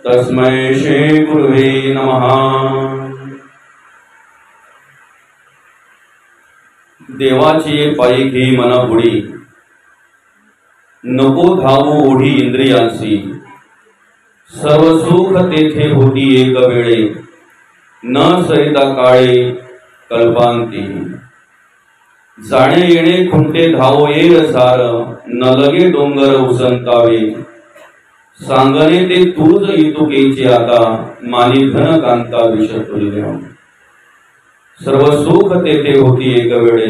तस्मै श्री गुरुवे नमः। देवाची पायी घे मना बुडी, नको धावू ओढी इंद्रियांसी। सर्व सुख तेथे होती एक वेळे, न सरिता काळे कल्पांती। जाणे येणे खुंटे धावो येर सार, न लगे डोंगर उसंतावे। सांगणे ते तूज इतुकेचे आता, मानी धन कांता विष तुल्य। सर्व सुख तेथे होती एक वेळे,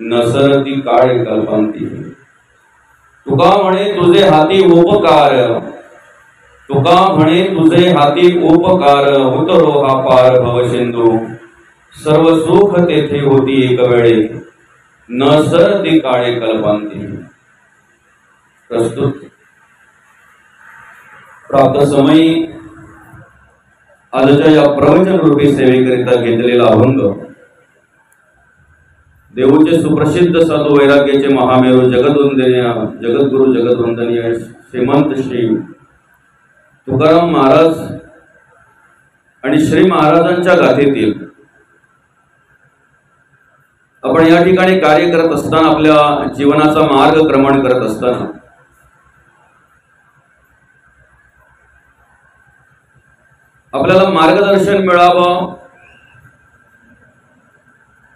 न सरती काळे कल्पांती। तुका म्हणे तुझे हाती उपकार, तुका म्हणे तुझे हाती उपकार, उतरो हा पार भवसिंधू। सर्व सुख तेथे होती एक वेळे, न सरती काळे कल्पांती। प्रस्तुत प्राप्त समयी आजच्या या प्रवचन रूपी सेवेकरिता घेतलेला अभंग देऊचे सुप्रसिद्ध साधू वैराग्याचे महामेरू जगद्गुरु जगद्वंदनीय श्रीमंत श्री तुकाराम महाराज आणि श्री महाराजांच्या गाथेतील आपण या ठिकाणी कार्य करत असताना, आपल्या जीवनाचा मार्गक्रमण करत असताना आपल्याला मार्गदर्शन मिळावं,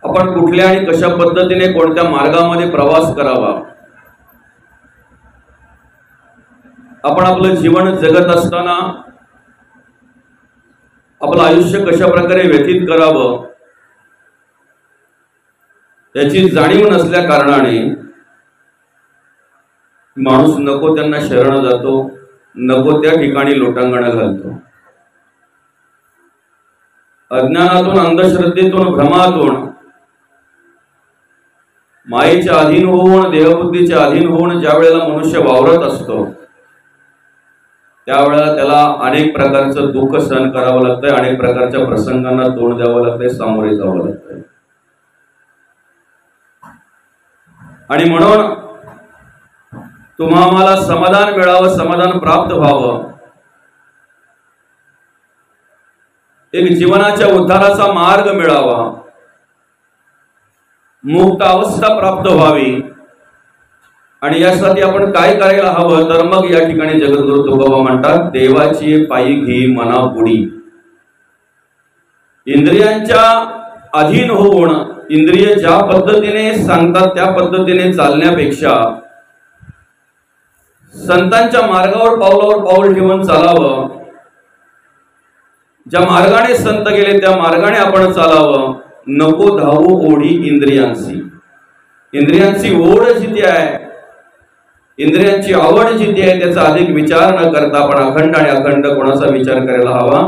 आपण कुठल्या आणि कशा पद्धतीने कोणत्या मार्गामध्ये प्रवास करावा, आपण आपलं जीवन जगत असताना आपलं आयुष्य कशा प्रकारे व्यतीत करावं याची जाणीव नसल्या कारणाने माणूस नको त्यांना शरण जातो, नको त्या ठिकाणी लोटांगण घालतो। अज्ञानातून, अंधश्रद्धेतून, भ्रमातून, मायेच्या अधीन होऊन, देहबुद्धीच्या अधीन होऊन ज्या वेळेला मनुष्य वावरत असतो त्यावेळेला त्याला अनेक प्रकारचं दुःख सहन करावं लागतंय, अनेक प्रकारच्या प्रसंगांना तोंड द्यावं लागतंय, सामोरे जावं लागतंय। आणि म्हणून तुम्हाला समाधान मिळावं, समाधान प्राप्त व्हावं, एक जीवनाच्या उद्धाराचा मार्ग मिळावा, मुक्त अवस्था प्राप्त व्हावी, आणि यासाठी आपण काय करायला हवं तर मग या ठिकाणी जगद्गुरु तुकोबा म्हणतात, देवाची पायी घे मना बुडी। इंद्रियांच्या अधीन होऊन, इंद्रिय ज्या पद्धतीने सांगतात त्या पद्धतीने चालण्यापेक्षा संतांच्या मार्गावर पावलावर पाऊल ठेवून चालावं। ज्या मार्गाने संत गेले त्या मार्गाने आपण चालावं। नको धावू ओढी इंद्रियांची। इंद्रियांची ओढ जिथे आहे, इंद्रियांची आवड जिथे आहे, त्याचा अधिक विचार न करता आपण अखंड आणि अखंड कोणाचा विचार करायला हवा?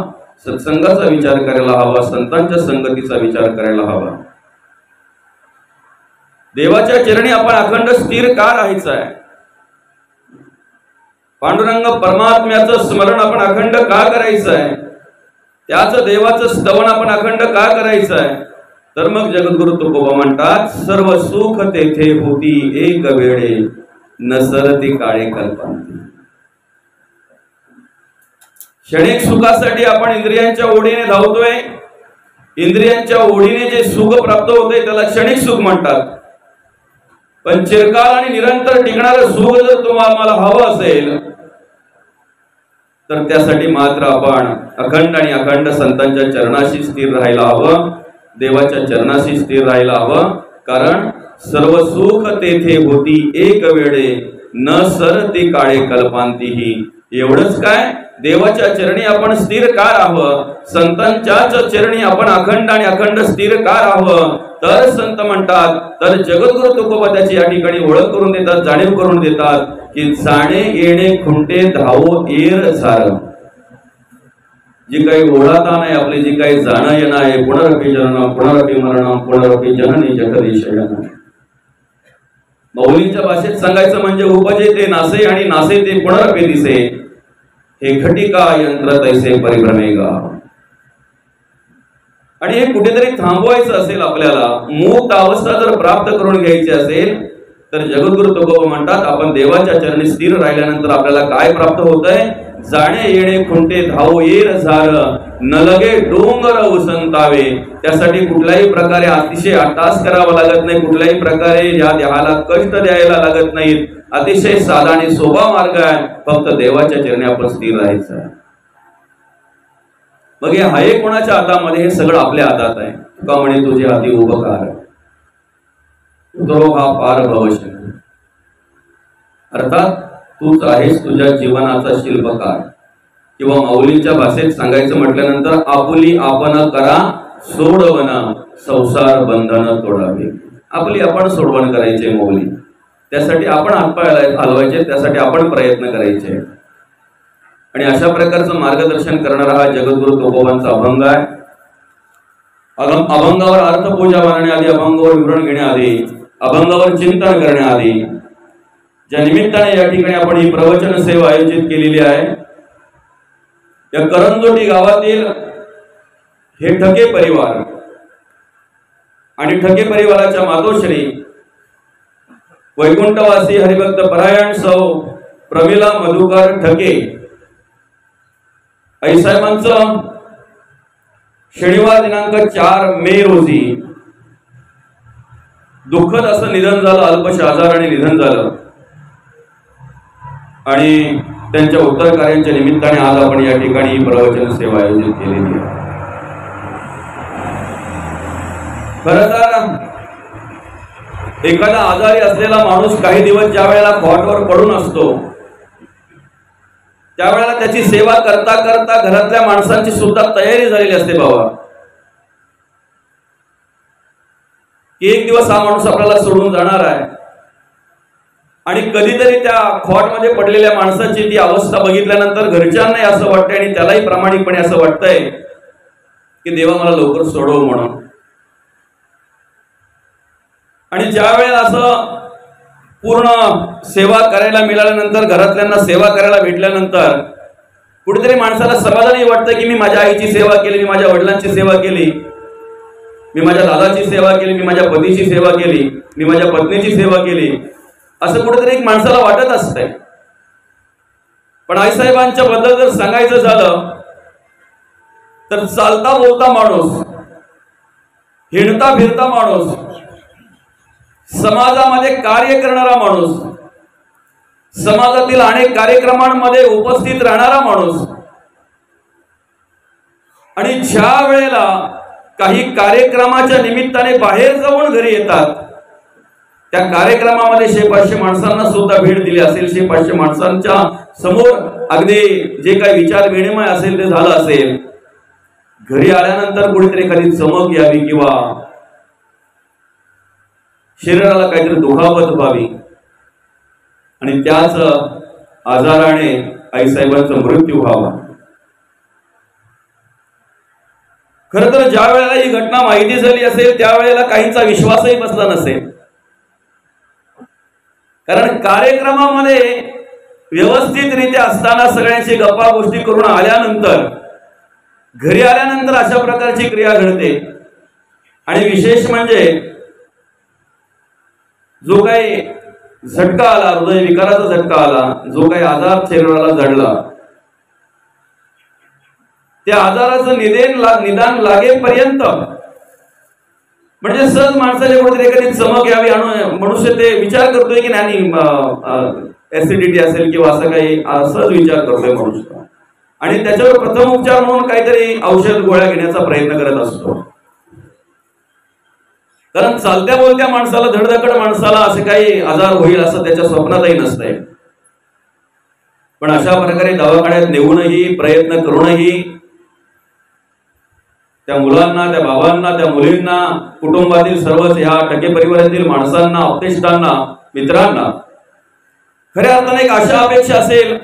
सत्संगाचा विचार करायला हवा, संतांच्या संगतीचा विचार करायला हवा। देवाच्या चरणी आपण अखंड स्थिर का राहायचं आहे? पांडुरंग परमात्म्याचं स्मरण आपण अखंड का करायचं आहे? त्याच देवाचं स्तवन आपण अखंड का करायचं आहे? तर मग जगद्गुरु तुकोबा म्हणतात, सर्व सुख तेथे होती एक वेळे, न सरती काळे कल्पांती। क्षणिक सुखासाठी आपण इंद्रियांच्या ओढीने धावतोय, इंद्रियांच्या ओढीने जे सुख प्राप्त होते त्याला क्षणिक सुख म्हणतात। पण चिरकाल आणि निरंतर टिकणारं सुख जर तुम्हाला हवं असेल तर त्यासाठी मात्र आपण अखंड आणि अखंड संतांच्या चरणाशी स्थिर राहायला हवं, देवाच्या चरणाशी स्थिर राहायला हवं। कारण सर्व सुख तेथे होती एक वेळे, न सरती काळे कल्पांतीही। एवढंच काय, देवाच्या चरणी आपण स्थिर का राहावं, संतांच्याच चरणी आपण अखंड आणि अखंड स्थिर का राहावं? तर संत म्हणतात, तर जगद्गुरु तुकोबा त्याची या ठिकाणी ओळख करून देतात, जाणीव करून देतात की जाणे येणे खुंटे धावो येर सार। जी काही ओढाताण आहे आपली, जी काही जाणं येणं आहे, पुनरपि जनन पुनरपि मरण पुनरपि जननी जगदीशयन। मौलींच्या भाषेत सांगायचं म्हणजे उपजे ते नासे आणि नासे ते पुनरपि दिसे, हे घटिका यंत्र तैसे परिभ्रमेगा। आणि हे कुठेतरी थांबवायचं असेल, आपल्याला मुक्त अवस्था जर प्राप्त करून घ्यायची असेल तर जगद्गुरु तुकोबा म्हणतात, आपण देवाच्या चरणी स्थिर राहिल्यानंतर आपल्याला काय प्राप्त होतंय? जाणे येणे खुंटे धावो येर झार न लगे डोंगर उसंतावे. त्यासाठी कुठल्याही प्रकारे अतिशय अट्टास करावा लागत नाही, कुठल्याही प्रकारे या देहाला कष्ट द्यायला लागत नाहीत. अतिशय साधा आणि सोपा मार्ग आहे, फक्त देवाच्या चरणी आपण स्थिर राहायचं आहे. मग हे आहे कोणाच्या हातामध्ये? हे सगळं आपल्या हातात आहे. तुका म्हणे तुझे हाती उपकार उतरो हा पार भवशंकर. अर्थात तूच आहेस तुझ्या जीवनाचा शिल्पकार. किंवा माऊलींच्या भाषेत सांगायचं म्हटल्यानंतर आपुली आपण करा सोडवण संसार बंधन तोडावे. आपली आपण सोडवण करायचे माऊली, त्यासाठी आपण हातपाय हलवायचे, त्यासाठी आपण प्रयत्न करायचे. आणि अशा प्रकारचं मार्गदर्शन करणारा हा जगद्गुरु तुकोबांचा अभंग आहे. अभंगावर अर्थपूजा मारण्याआधी, अभंगावर विवरण घेण्याआधी, अभंगावर चिंतन करण्याआधी, ज्या निमित्ताने या ठिकाणी आपण ही प्रवचन सेवा आयोजित केलेली आहे, या करंजोटी गावातील हे ठके परिवार आणि ठके परिवाराच्या मातोश्री वैकुंठवासी हरिभक्त परायण सौ प्रमिला मधुकर ठके आईसाहेबांचं शनिवार दिनांक 4 मे रोजी दुःखद असं निधन झालं. अल्पशा आजाराने निधन झालं आणि त्यांच्या उत्तर कार्यांच्या निमित्ताने आज आपण या ठिकाणी प्रवचन सेवा आयोजित केलेली आहे. खरं तर एखादा आजारी असलेला माणूस काही दिवस ज्या वेळेला कॉटवर पडून असतो, त्यावेळेला त्याची सेवा करता करता घरातल्या माणसांची सुद्धा तयारी झालेली असते बाबा, की एक दिवस हा माणूस आपल्याला सोडून जाणार आहे. आणि कधीतरी त्या खॉटमध्ये पडलेल्या माणसाची ती अवस्था बघितल्यानंतर घरच्यांनाही असं वाटतंय आणि त्यालाही प्रामाणिकपणे असं वाटतंय की देवा मला लवकर सोडव म्हणून. आणि ज्या वेळेला असं पूर्ण सेवा करायला मिळाल्यानंतर, घरातल्यांना सेवा करायला भेटल्यानंतर कुठेतरी माणसाला समाधानही वाटतं की मी माझ्या आईची सेवा केली, मी माझ्या वडिलांची सेवा केली, मी माझ्या दादाची सेवा केली, मी माझ्या पतीची सेवा केली, मी माझ्या पत्नीची सेवा केली, असं कुठेतरी एक माणसाला वाटत असतंय. पण आईसाहेबांच्या बद्दल जर सांगायचं झालं तर चालता बोलता माणूस, हिंडता फिरता माणूस, समाजामध्ये कार्य करणारा माणूस, समाजातील अनेक कार्यक्रमांमध्ये उपस्थित राहणारा माणूस, आणि ज्या वेळेला काही कार्यक्रमाच्या निमित्ताने बाहेर जाऊन घरी येतात, त्या कार्यक्रमामध्ये 100-500 माणसांना सुद्धा भेट दिली असेल, 100-500 माणसांच्या समोर अगदी जे काही विचार विनिमय असेल ते झालं असेल. घरी आल्यानंतर कुठेतरी एखादी चमक यावी किंवा शरीराला काहीतरी दुखापत व्हावी आणि त्याच आजाराने आईसाहेबांचा मृत्यू व्हावा. खर तर ज्या वेळेला ही घटना माहिती झाली असेल त्यावेळेला काहींचा विश्वासही बसला नसेल, कारण कार्यक्रमामध्ये व्यवस्थितरित्या असताना सगळ्यांची गप्पा गोष्टी करून आल्यानंतर घरी आल्यानंतर अशा प्रकारची क्रिया घडते. आणि विशेष म्हणजे जो काही झटका आला, हृदय विकाराचा झटका आला, जो काही आजार शरीराला जडला, त्या आजाराचं निदान लागेपर्यंत म्हणजे सहज माणसाच्या कुठेतरी एखादी चमक यावी, मनुष्य ते विचार करतोय की नाही ऍसिडिटी असेल किंवा असं काही, सहज विचार करतोय मनुष्य आणि त्याच्यावर प्रथम उपचार म्हणून काहीतरी औषध गोळ्या घेण्याचा प्रयत्न करत असतो. कारण चालत्या बोलत्या माणसाला, धडधकड माणसाला असे काही आजार होईल असं त्याच्या स्वप्नातही नसतंय. पण अशा प्रकारे दवाखान्यात नेऊनही, प्रयत्न करूनही त्या मुलांना, त्या बाबांना, त्या मुलींना, कुटुंबातील सर्वच ह्या टके परिवारातील माणसांना, अपतेष्टांना, मित्रांना खऱ्या अर्थाने एक आशा अपेक्षा असेल,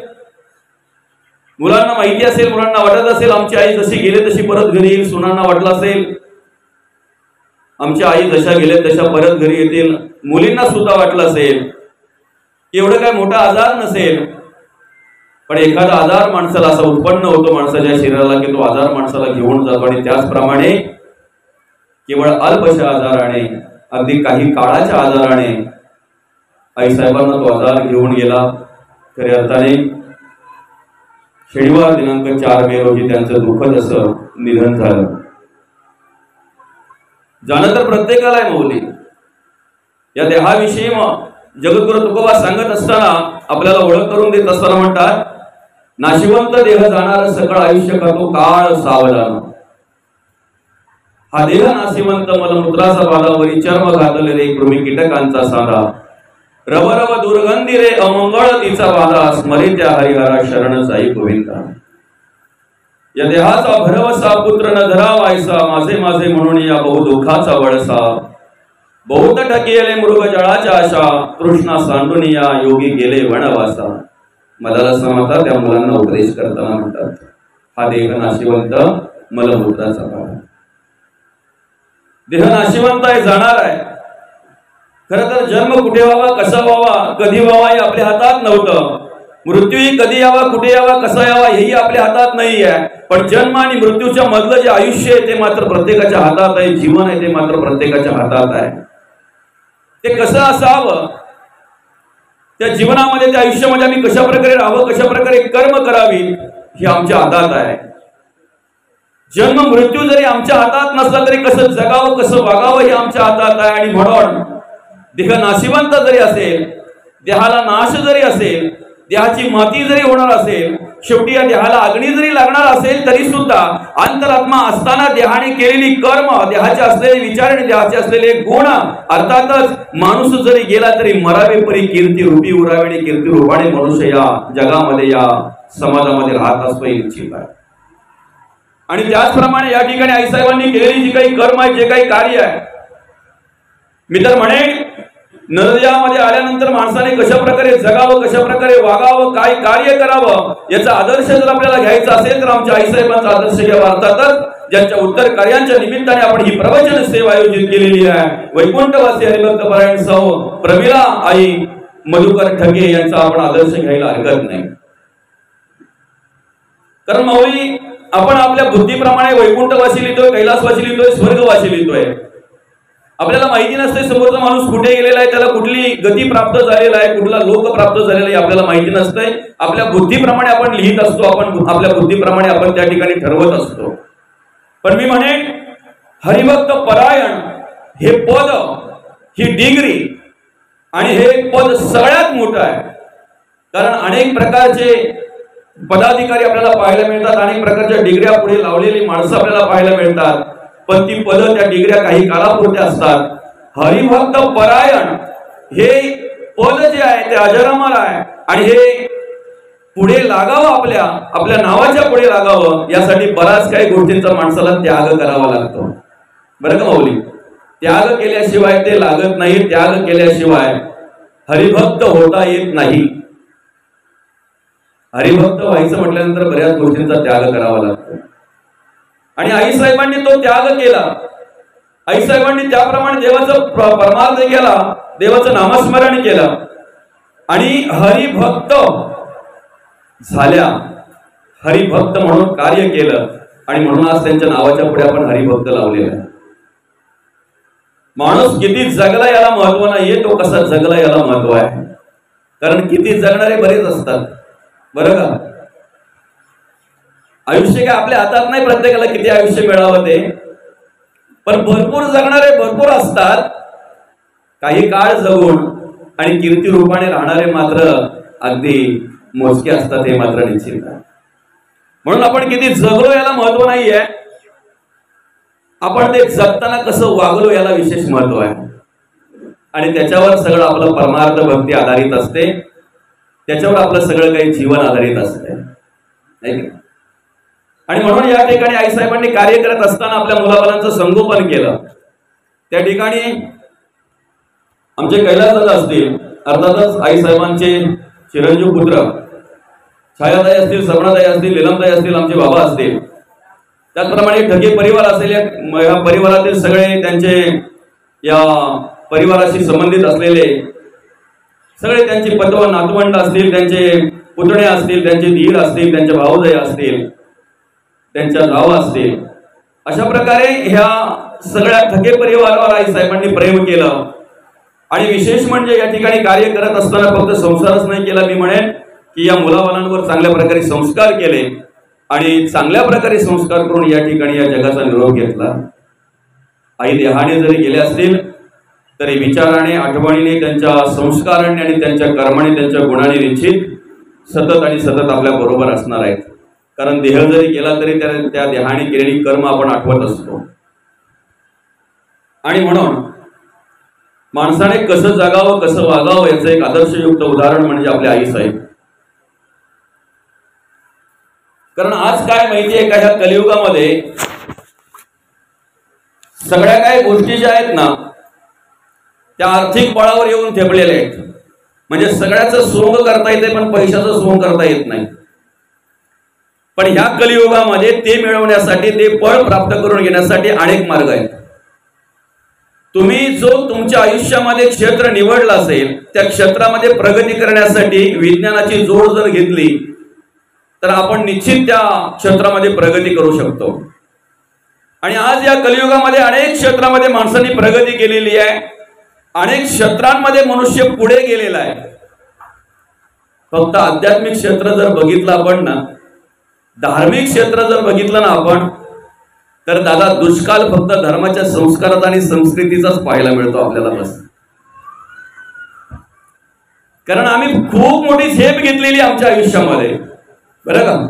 मुलांना माहिती असेल, मुलांना वाटत असेल आमची आई जशी गेली तशी परत घरी येईल, सुनांना वाटलं असेल आमच्या आई जशा गेल्या तशा परत घरी येतील, मुलींना सुद्धा वाटलं असेल एवढं काय मोठा आजार नसेल, पण एखादा आजार माणसाला असा उत्पन्न होतो माणसाच्या शरीराला की तो आजार माणसाला घेऊन जातो. आणि त्याचप्रमाणे केवळ अल्पशा आजाराने, अगदी काही काळाच्या आजाराने आईसाहेबांना तो आजार घेऊन गेला. खऱ्या अर्थाने शनिवार दिनांक 4 मे रोजी त्यांचं दुःखद असं निधन झालं. जाणं तर प्रत्येकाला आहे मौली. या देहाविषयी जगद्गुरु तुकोबा सांगत असताना, आपल्याला ओळख करून देत असताना म्हणतात, नाशिवंत देह जाणार सकळ आयुष्य करतो काळ सावधान. हा देह नाशिवंत मलमूत्राचा बाधावरी चर्म घातले रे कृमी कीटकांचा साधा. रवरव दुर्गंधी रे अमंगळ तिचा बाधा स्मरित्या हरिहरा शरण जाई गोविंदा. या देहाचा भरवसा पुत्र न धरावायसा माझे माझे म्हणून या बहु दुःखाचा वळसा. बहुत ठकेले मृग जळाच्या आशा कृष्णा सांडुनिया योगी गेले वनवासा. मला समजता त्या मुलांना उपदेश करताना म्हणतात, हा देह नाशिवंत मलमूत्राचा बाधा. देह नाशिवंत आहे, जाणार आहे. खरं तर जन्म कुठे व्हावा, कसा व्हावा, कधी व्हावा हे आपल्या हातात नव्हतं. मृत्यूही कधी यावा, कुठे यावा, कसा यावा हेही आपल्या हातात नाही आहे. पण जन्म आणि मृत्यूच्या मधलं जे आयुष्य आहे ते मात्र प्रत्येकाच्या हातात आहे. जीवन आहे ते मात्र प्रत्येकाच्या हातात आहे. ते कसं असावं, त्या जीवनामध्ये, त्या आयुष्यामध्ये आम्ही कशा प्रकारे राहावं, कशा प्रकारे कर्म करावी हे आमच्या हातात आहे. जन्म मृत्यू जरी आमच्या हातात नसला तरी कसं जगावं, कसं वागावं हे आमच्या हातात आहे. आणि म्हणून देह नाशिवंत जरी असेल, देहाला नाश जरी असेल, देहाची माती जरी होणार असेल, शेवटी या देहाला अग्नी जरी लागणार असेल, तरी सुद्धा अंतरात्मा असताना देहाने केलेली कर्म, देहाचे असलेले विचार आणि देहाचे असलेले गुण, अर्थातच माणूस जरी गेला तरी मरावे परी कीर्ती रूपी उरावे. कीर्ती रूपाने मनुष्य या जगामध्ये, या समाजामध्ये राहत असतो ही निश्चित आहे. आणि त्याचप्रमाणे या ठिकाणी आईसाहेबांनी केलेली जी काही कर्म आहे, जे काही कार्य आहे, मी तर म्हणेन नरदेहामध्ये आल्यानंतर माणसाने कशा प्रकारे जगावं, कशा प्रकारे वागावं, काय कार्य करावं याचा आदर्श जर आपल्याला घ्यायचा असेल तर आमच्या आईसाहेबांचा आदर्श घ्यावा. अर्थातच ज्यांच्या उत्तर कार्यांच्या निमित्ताने आपण ही प्रवचन सेवा आयोजित केलेली आहे, वैकुंठवासी हरिभक्त परायण सौ प्रमिला आई मधुकर ठगे यांचा आपण आदर्श घ्यायला हरकत नाही. कारण माऊली, आपण आपल्या बुद्धीप्रमाणे वैकुंठवासी लिहितोय, कैलासवासी लिहितोय, स्वर्गवासी लिहितोय. आपल्याला माहिती नसते समोरचा माणूस कुठे गेलेला आहे, त्याला कुठली गती प्राप्त झालेला आहे, कुठला लोक प्राप्त झालेला आहे आपल्याला माहिती नसतंय. आपल्या बुद्धीप्रमाणे आपण लिहित असतो, आपण आपल्या बुद्धीप्रमाणे आपण त्या ठिकाणी ठरवत असतो. पण मी म्हणेन हरिभक्त परायण हे पद, ही डिग्री आणि हे पद सगळ्यात मोठं आहे. कारण अनेक प्रकारचे पदाधिकारी आपल्याला पाहायला मिळतात, अनेक प्रकारच्या डिग्र्या पुढे लावलेली माणसं आपल्याला पाहायला मिळतात. पण ती पद, त्या डिग्र्या काही कालापुरत्या असतात. हरिभक्त परायण हे पद जे आहे ते अजरामर आहे. आणि हे पुढे लागावं, आपल्या नावाच्या पुढे लागावं, यासाठी बराच काही गोष्टींचा माणसाला त्याग करावा लागतो. बरं का माऊली? त्याग केल्याशिवाय ते लागत नाही. त्याग केल्याशिवाय हरिभक्त होता येत नाही. हरिभक्त व्हायचं म्हटल्यानंतर बऱ्याच गोष्टींचा त्याग करावा लागतो. आणि आईसाहेबांनी तो त्याग केला. आईसाहेबांनी त्याप्रमाणे देवाचं परमार्थ केला, देवाचं नामस्मरण केलं आणि हरिभक्त झाल्या. हरिभक्त म्हणून कार्य केलं आणि म्हणून आज त्यांच्या नावाच्या पुढे आपण हरिभक्त लावलेला आहे. माणूस किती जगला याला महत्व नाहीये, तो कसा जगला याला महत्व आहे. कारण किती जगणारे बरेच असतात, बरं का? आयुष्य काय आपल्या हातात नाही, प्रत्येकाला किती आयुष्य मिळावं ते. पण भरपूर जगणारे भरपूर असतात, काही काळ जगून आणि कीर्ती रूपाने राहणारे मात्र अगदी मोजके असतात, हे मात्र निश्चित आहे. म्हणून आपण किती जगलो याला महत्व नाहीये, आपण ते जगताना कसं वागलो याला विशेष महत्व आहे. आणि त्याच्यावर सगळं आपलं परमार्थ भक्ती आधारित असते, त्याच्यावर आपलं सगळं काही जीवन आधारित असते, नाही का? आणि म्हणून या ठिकाणी आईसाहेबांनी कार्य करत असताना आपल्या मुलाबालांचं संगोपन केलं. त्या ठिकाणी आमचे कैलासदादा असतील, अर्थातच आईसाहेबांचे चिरंजीव पुत्र छायाताई असतील, सपनाताई असतील, लीलमताई असतील, आमचे बाबा असतील, त्याचप्रमाणे ठगे परिवार असेल, या परिवारातील सगळे त्यांचे या परिवाराशी संबंधित असलेले सगळे त्यांची पतव नातवंड असतील, त्यांचे पुतणे असतील, त्यांचे धीर असतील, त्यांचे भाऊजाई असतील, त्यांच्या जावा असतील, अशा प्रकारे ह्या सगळ्या ठगे परिवारावर आईसाहेबांनी प्रेम केलं. आणि विशेष म्हणजे या ठिकाणी कार्य करत असताना फक्त संसारच नाही केला, मी म्हणेन की या मुलाबाळांवर चांगल्या प्रकारे संस्कार केले आणि चांगल्या प्रकारे संस्कार करून या ठिकाणी या जगाचा निरोप घेतला. आई देहाने जरी गेले असतील तरी विचाराने, आठवणीने, त्यांच्या संस्काराने आणि त्यांच्या कर्माने, त्यांच्या गुणाने निश्चित सतत आणि सतत आपल्या बरोबर असणार आहेत. कारण देह जरी गेला तरी त्या देहाने केलेली कर्म आपण आठवत असतो. आणि म्हणून माणसाने कसं जगावं, कसं वागावं याचं एक आदर्शयुक्त उदाहरण म्हणजे आपल्या आई साहेब. कारण आज काय माहितीये का, ह्या कलियुगामध्ये सगळ्या काही गोष्टी ज्या आहेत ना त्या आर्थिक बळावर येऊन ठेपलेल्या आहेत. म्हणजे सगळ्याचं सोंग करता येते पण पैशाचं सोंग करता येत नाही. पण ह्या कलियुगामध्ये ते मिळवण्यासाठी, ते फळ प्राप्त करून घेण्यासाठी अनेक मार्ग आहेत. तुम्ही जो तुमच्या आयुष्यामध्ये क्षेत्र निवडलं असेल त्या क्षेत्रामध्ये प्रगती करण्यासाठी विज्ञानाची जोड जर घेतली तर आपण निश्चित त्या क्षेत्रामध्ये प्रगती करू शकतो. आणि आज या कलियुगामध्ये अनेक क्षेत्रामध्ये माणसांनी प्रगती केलेली आहे. अनेक क्षेत्रांमध्ये मनुष्य पुढे गेलेला आहे. फक्त आध्यात्मिक क्षेत्र जर बघितलं आपण ना, धार्मिक क्षेत्र जर बघितलं ना आपण, तर दादा दुष्काळ फक्त धर्माच्या संस्कारात आणि संस्कृतीचाच पाहायला मिळतो आपल्याला. बस कारण आम्ही खूप मोठी झेप घेतलेली आमच्या आयुष्यामध्ये, बरं का.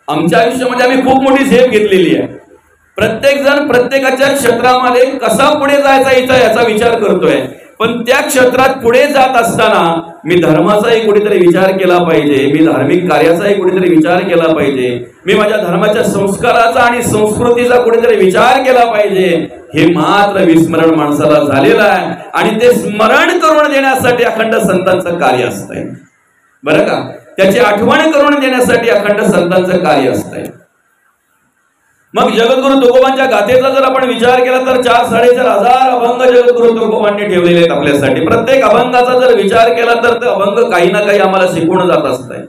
आमच्या आयुष्यामध्ये आम्ही खूप मोठी झेप घेतलेली आहे. प्रत्येक जण प्रत्येकाच्या क्षेत्रामध्ये कसा पुढे जायचा याचा विचार करतोय. पण त्या क्षेत्रात पुढे जात असताना मी धर्माचाही कुठेतरी विचार केला पाहिजे, मी धार्मिक कार्याचाही कुठेतरी विचार केला पाहिजे, मी माझ्या धर्माच्या संस्काराचा आणि संस्कृतीचा कुठेतरी विचार केला पाहिजे. हे मात्र विस्मरण माणसाला झालेलं आहे. आणि ते स्मरण करून देण्यासाठी अखंड संतांचं कार्य असतंय, बरं का. त्याची आठवण करून देण्यासाठी अखंड संतांचं कार्य असतंय. मग जगद्गुरु तुकोबांच्या गाथेचा जर आपण विचार केला तर 4,500 अभंग जगद्गुरु तुकोबांनी ठेवलेले आहेत आपल्यासाठी. प्रत्येक अभंगाचा जर विचार केला तर ते अभंग काही ना काही आम्हाला शिकवून जात असतंय.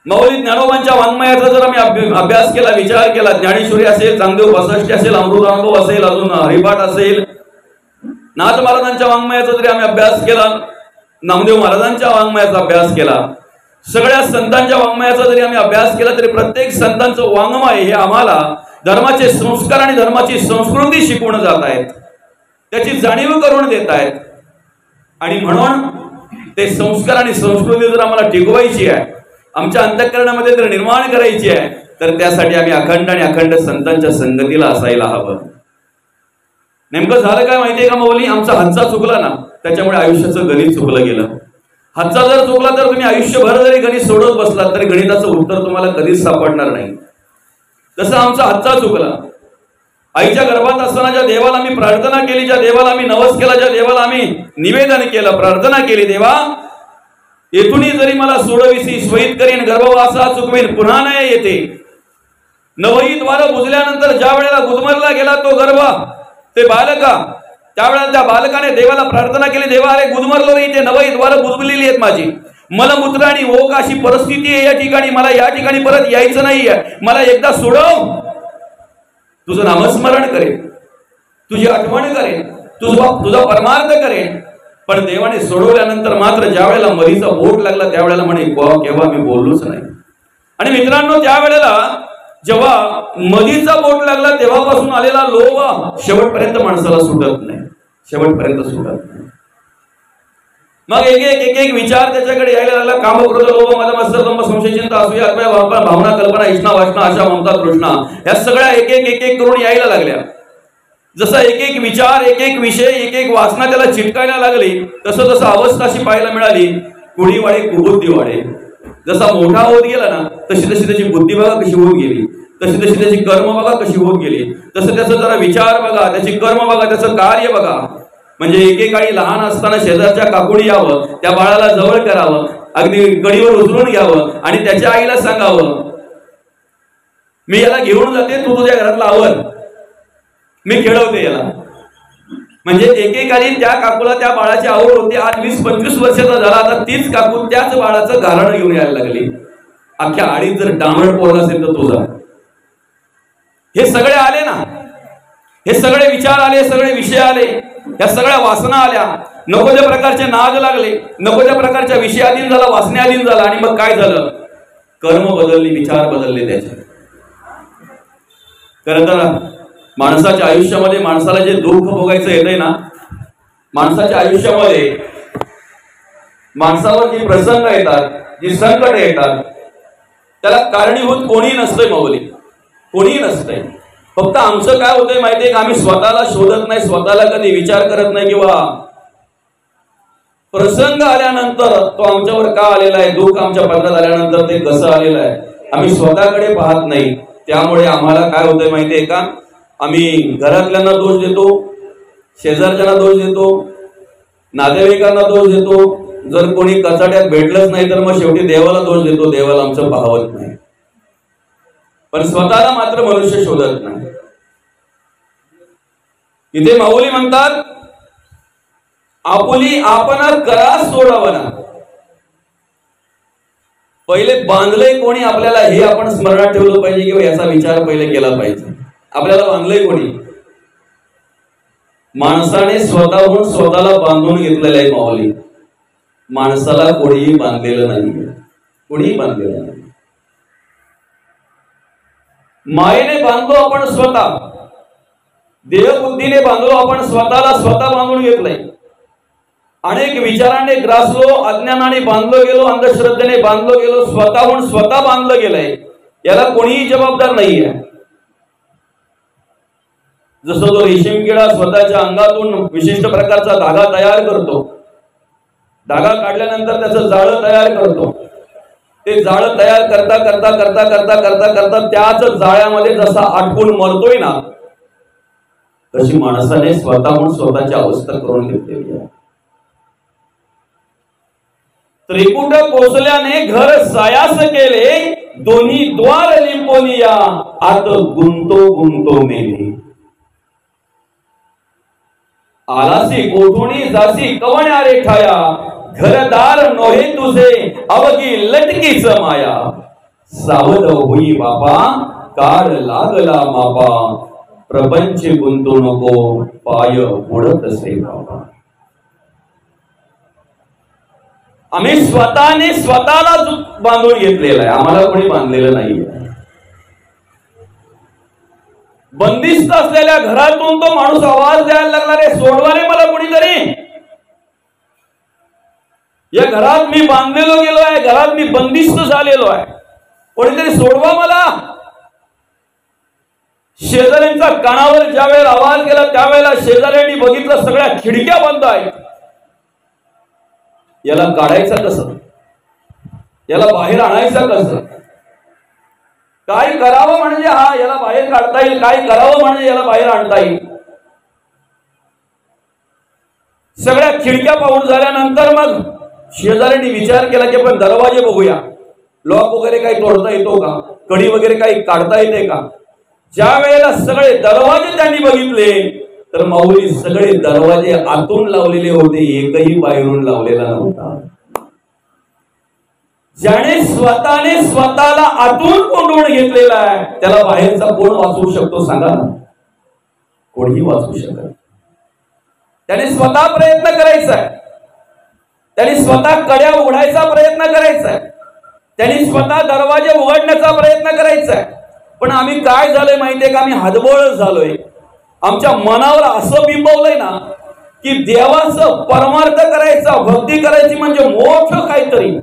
माऊली ज्ञानोबांच्या वाङ्मयाचा जर आम्ही अभ्यास केला, विचार केला, ज्ञानेश्वरी असेल, चांगदेव 65 असेल, अमृतानुभव असेल, अजून हरिपाठ असेल, नाथ महाराजांच्या वाङ्मयाचा जरी आम्ही अभ्यास केला, नामदेव महाराजांच्या वाङ्मयाचा अभ्यास केला, सगळ्या संतांच्या वाङ्मयाचा जरी आम्ही अभ्यास केला तरी प्रत्येक संतांचं वाङ्मय हे आम्हाला धर्माचे संस्कार आणि धर्माची संस्कृती शिकवून जात आहेत, त्याची जाणीव करून देत आहेत. आणि म्हणून ते संस्कार आणि संस्कृती जर आम्हाला टिकवायची आहे, आमच्या अंतःकरणामध्ये जर निर्माण करायची आहे, तर त्यासाठी आम्ही अखंड आणि अखंड संतांच्या संगतीला असायला हवं. नेमकं झालं काय माहितीये का माऊली, आमचा हातचा चुकला ना त्याच्यामुळे आयुष्याचं गणित चुकलं गेलं. हातचा जर चुकला तर तुम्ही आयुष्यभर जरी गणित सोडत बसलात तरी गणिताचं उत्तर तुम्हाला कधीच सापडणार नाही. तसं आमचा हातचा चुकला. आईच्या गर्भात असताना ज्या देवाला आम्ही प्रार्थना केली, ज्या देवाला आम्ही नवस केला, ज्या देवाला आम्ही निवेदन केलं, प्रार्थना केली, देवा येथूनही जरी मला सोडविसी, स्वहित करीन, गर्भवासा चुकवीन, पुन्हा नाही येते. नवही द्वार बुजल्यानंतर ज्या वेळेला गुदमरला गेला तो गर्भ, ते बालका, त्यावेळेला त्या बालकाने देवाला प्रार्थना केली, देवा अरे गुदमरलो नाही, ते नवही द्वार बुजवलेली आहेत माझी, मलमूत्र आणि ओघ अशी परिस्थिती आहे या ठिकाणी, मला या ठिकाणी परत यायचं नाहीये, मला एकदा सोडव. तुझं नामस्मरण करेन, तुझी आठवण करेन, तुझा परमार्थ करेन. पण देवाने सोडवल्यानंतर मात्र ज्या वेळेला मधीचा बोट लागला त्यावेळेला म्हणे केव्हा मी बोललोच नाही. आणि मित्रांनो, त्यावेळेला जेव्हा मधीचा बोट लागला तेव्हापासून आलेला लोभ शेवटपर्यंत माणसाला सुटत नाही, शेवटपर्यंत सुटत नाही. मग एक एक विचार त्याच्याकडे यायला लागला. काम क्रोध लोभ मद मत्सर दंभ संशय चिंता असूया भावना कल्पना इष्णा वासना आशा ममता तृष्णा या सगळ्या एक एक करून यायला लागल्या. जसा एक विचार, एक विषय, एक वासना त्याला चिटकायला लागली, तसं तसं अवस्था अशी पाहायला मिळाली. कुणी वाढे कुबुद्धी वाढे. जसा मोठा होत गेला ना तशी तशी त्याची बुद्धी बघा कशी होत गेली, तशी तशी त्याची कर्म बघा कशी होत गेली, तसं त्याचं जरा विचार बघा, त्याची कर्म बघा, त्याचं कार्य बघा. म्हणजे एकेकाळी लहान असताना शेजारच्या काकुडी यावं, त्या बाळाला जवळ करावं, अगदी गडीवर उचलून घ्यावं आणि त्याच्या आईला सांगावं मी याला घेऊन जाते, तू तुझ्या घरातला आवर, मी खेळवते याला. म्हणजे एकेकाळी त्या काकूला त्या बाळाची आवड होती. आज 20-25 वर्षाचा झाला, आता तीच काकू त्याच बाळाचं गारण घेऊन यायला लागली. अख्ख्या आडीत जर डांबड पोरला असेल तर तुझा. हे सगळे आले ना, हे सगळे विचार आले, सगळे विषय आले, या सगळ्या वासना आल्या. नको त्या प्रकारचे नाद लागले, नको त्या प्रकारच्या विषयाधीन झाला, वासनेअधीन झाला, आणि मग काय झालं? कर्म बदलली, विचार बदलले त्याचे. खरं तर माणसाच्या आयुष्यामध्ये माणसाला जे दुःख भोगायचं येतंय ना, माणसाच्या आयुष्यामध्ये माणसावर जी प्रसंग येतात, जी संकट येतात, त्याला कारणीभूत कोणी नसतंय माऊली, कोणी नसतंय. फक्त आमचं काय होतंय माहितीये का, आम्ही स्वतःला शोधत नाही, स्वतःला कधी विचार करत नाही किंवा प्रसंग आल्यानंतर तो आमच्यावर का आलेला आहे, दुःख आमच्या पदरात आल्यानंतर ते कसं आलेलं आहे, आम्ही स्वतःकडे पाहत नाही. त्यामुळे आम्हाला काय होतंय माहितीये का, आम्ही घरातल्यांना दोष देतो, शेजारच्यांना दोष देतो, नातेवाईकांना दोष देतो. जर कोणी कचाट्यात भेटलंच नाही तर मग शेवटी देवाला दोष देतो, देवाला आमचं पाहवत नाही. पण स्वतःला मात्र मनुष्य शोधत नाही. इथे माऊली म्हणतात, आपुली आपण करा सोडवना. पहिले बांधलंय कोणी आपल्याला हे आपण स्मरणात ठेवलं पाहिजे, किंवा याचा विचार पहिले केला पाहिजे. आपल्याला बांधलंय कोणी? माणसाने स्वतःहून स्वतःला बांधून घेतलेलं आहे माऊली. माणसाला कोणीही बांधलेलं नाही, कोणीही बांधलेलं नाही. मायेने बांधलो आपण स्वतः, देहबुद्धीने बांधलो आपण स्वतःला, स्वतः बांधून घेतलंय. अनेक विचाराने ग्रासलो, अज्ञानाने बांधलो गेलो, अंधश्रद्धेने बांधलो गेलो, स्वतःहून स्वतः बांधलं गेलंय. याला कोणीही जबाबदार नाहीये. जसं तो रेशीम किडा स्वतःच्या अंगातून विशिष्ट प्रकारचा धागा तयार करतो, धागा काढल्यानंतर त्याचं जाळं तयार करतो. ते जाळं तयार करता करता करता करता करता करता त्याच जाळ्यामध्ये जसा अटकून मरतोय ना, तशी माणसाने स्वतःहून स्वतःची अवस्था करून घेतलेली आहे. त्रिकुट कोसल्याने घर सायास केले, दोन्ही द्वार लिंपोनिया, आत गुंतो गुंतो मेले. आलासी कोठुणी जासी कवण्या रेठाया, घरदार नोहे तुझे अवघी लटकीच माया. सावध होई बापा, काळ लागला मापा, प्रपंच गुंतू नको, पाय बुडत असे बाबा. आम्ही स्वतःने स्वतःला बांधून घेतलेला आहे, आम्हाला कोणी बांधलेलं नाहीये. बंदिस्त असलेल्या घरातून तो माणूस आवाज द्यायला लागला, रे सोडवा रे मला कोणीतरी. या घरात मी बांधलेलो गेलो आहे, घरात मी बंदिस्त झालेलो आहे, कोणीतरी सोडवा मला. शेजाऱ्यांचा कानावर ज्या वेळेला आवाज गेला त्यावेळेला शेजाऱ्यांनी बघितलं सगळ्या खिडक्या बंद आहेत. याला काढायचं कसं, याला बाहेर आणायचं कसं, काय करावं म्हणजे हा याला बाहेर काढता येईल, काय करावं म्हणजे याला बाहेर आणता येईल. सगळ्या खिडक्या पाहून झाल्यानंतर मग शेजाऱ्यांनी विचार केला की आपण दरवाजे बघूया, लॉक वगैरे काही तोडता येतो का, कडी वगैरे काही काढता येते का. ज्या वेळेला सगळे दरवाजे त्यांनी बघितले तर माऊली सगळे दरवाजे आतून लावलेले होते, एकही बाहेरून लावलेला नव्हता. ज्याने स्वतःने स्वतःला आतून कोंडून घेतलेला आहे त्याला बाहेरचा कोण वाचवू शकतो सांगा ना? कोणीही वाचवू शकत. त्याने स्वतः प्रयत्न करायचा आहे, त्याने स्वतः कड्या उघडायचा प्रयत्न करायचा आहे, त्यांनी स्वतः दरवाजे उघडण्याचा प्रयत्न करायचा आहे. पण आम्ही काय झालंय माहितीये का, आम्ही हतबल झालोय. आमच्या मनावर असं बिंबवलंय ना की देवाचं परमार्थ करायचा, भक्ती करायची म्हणजे मोठं काहीतरी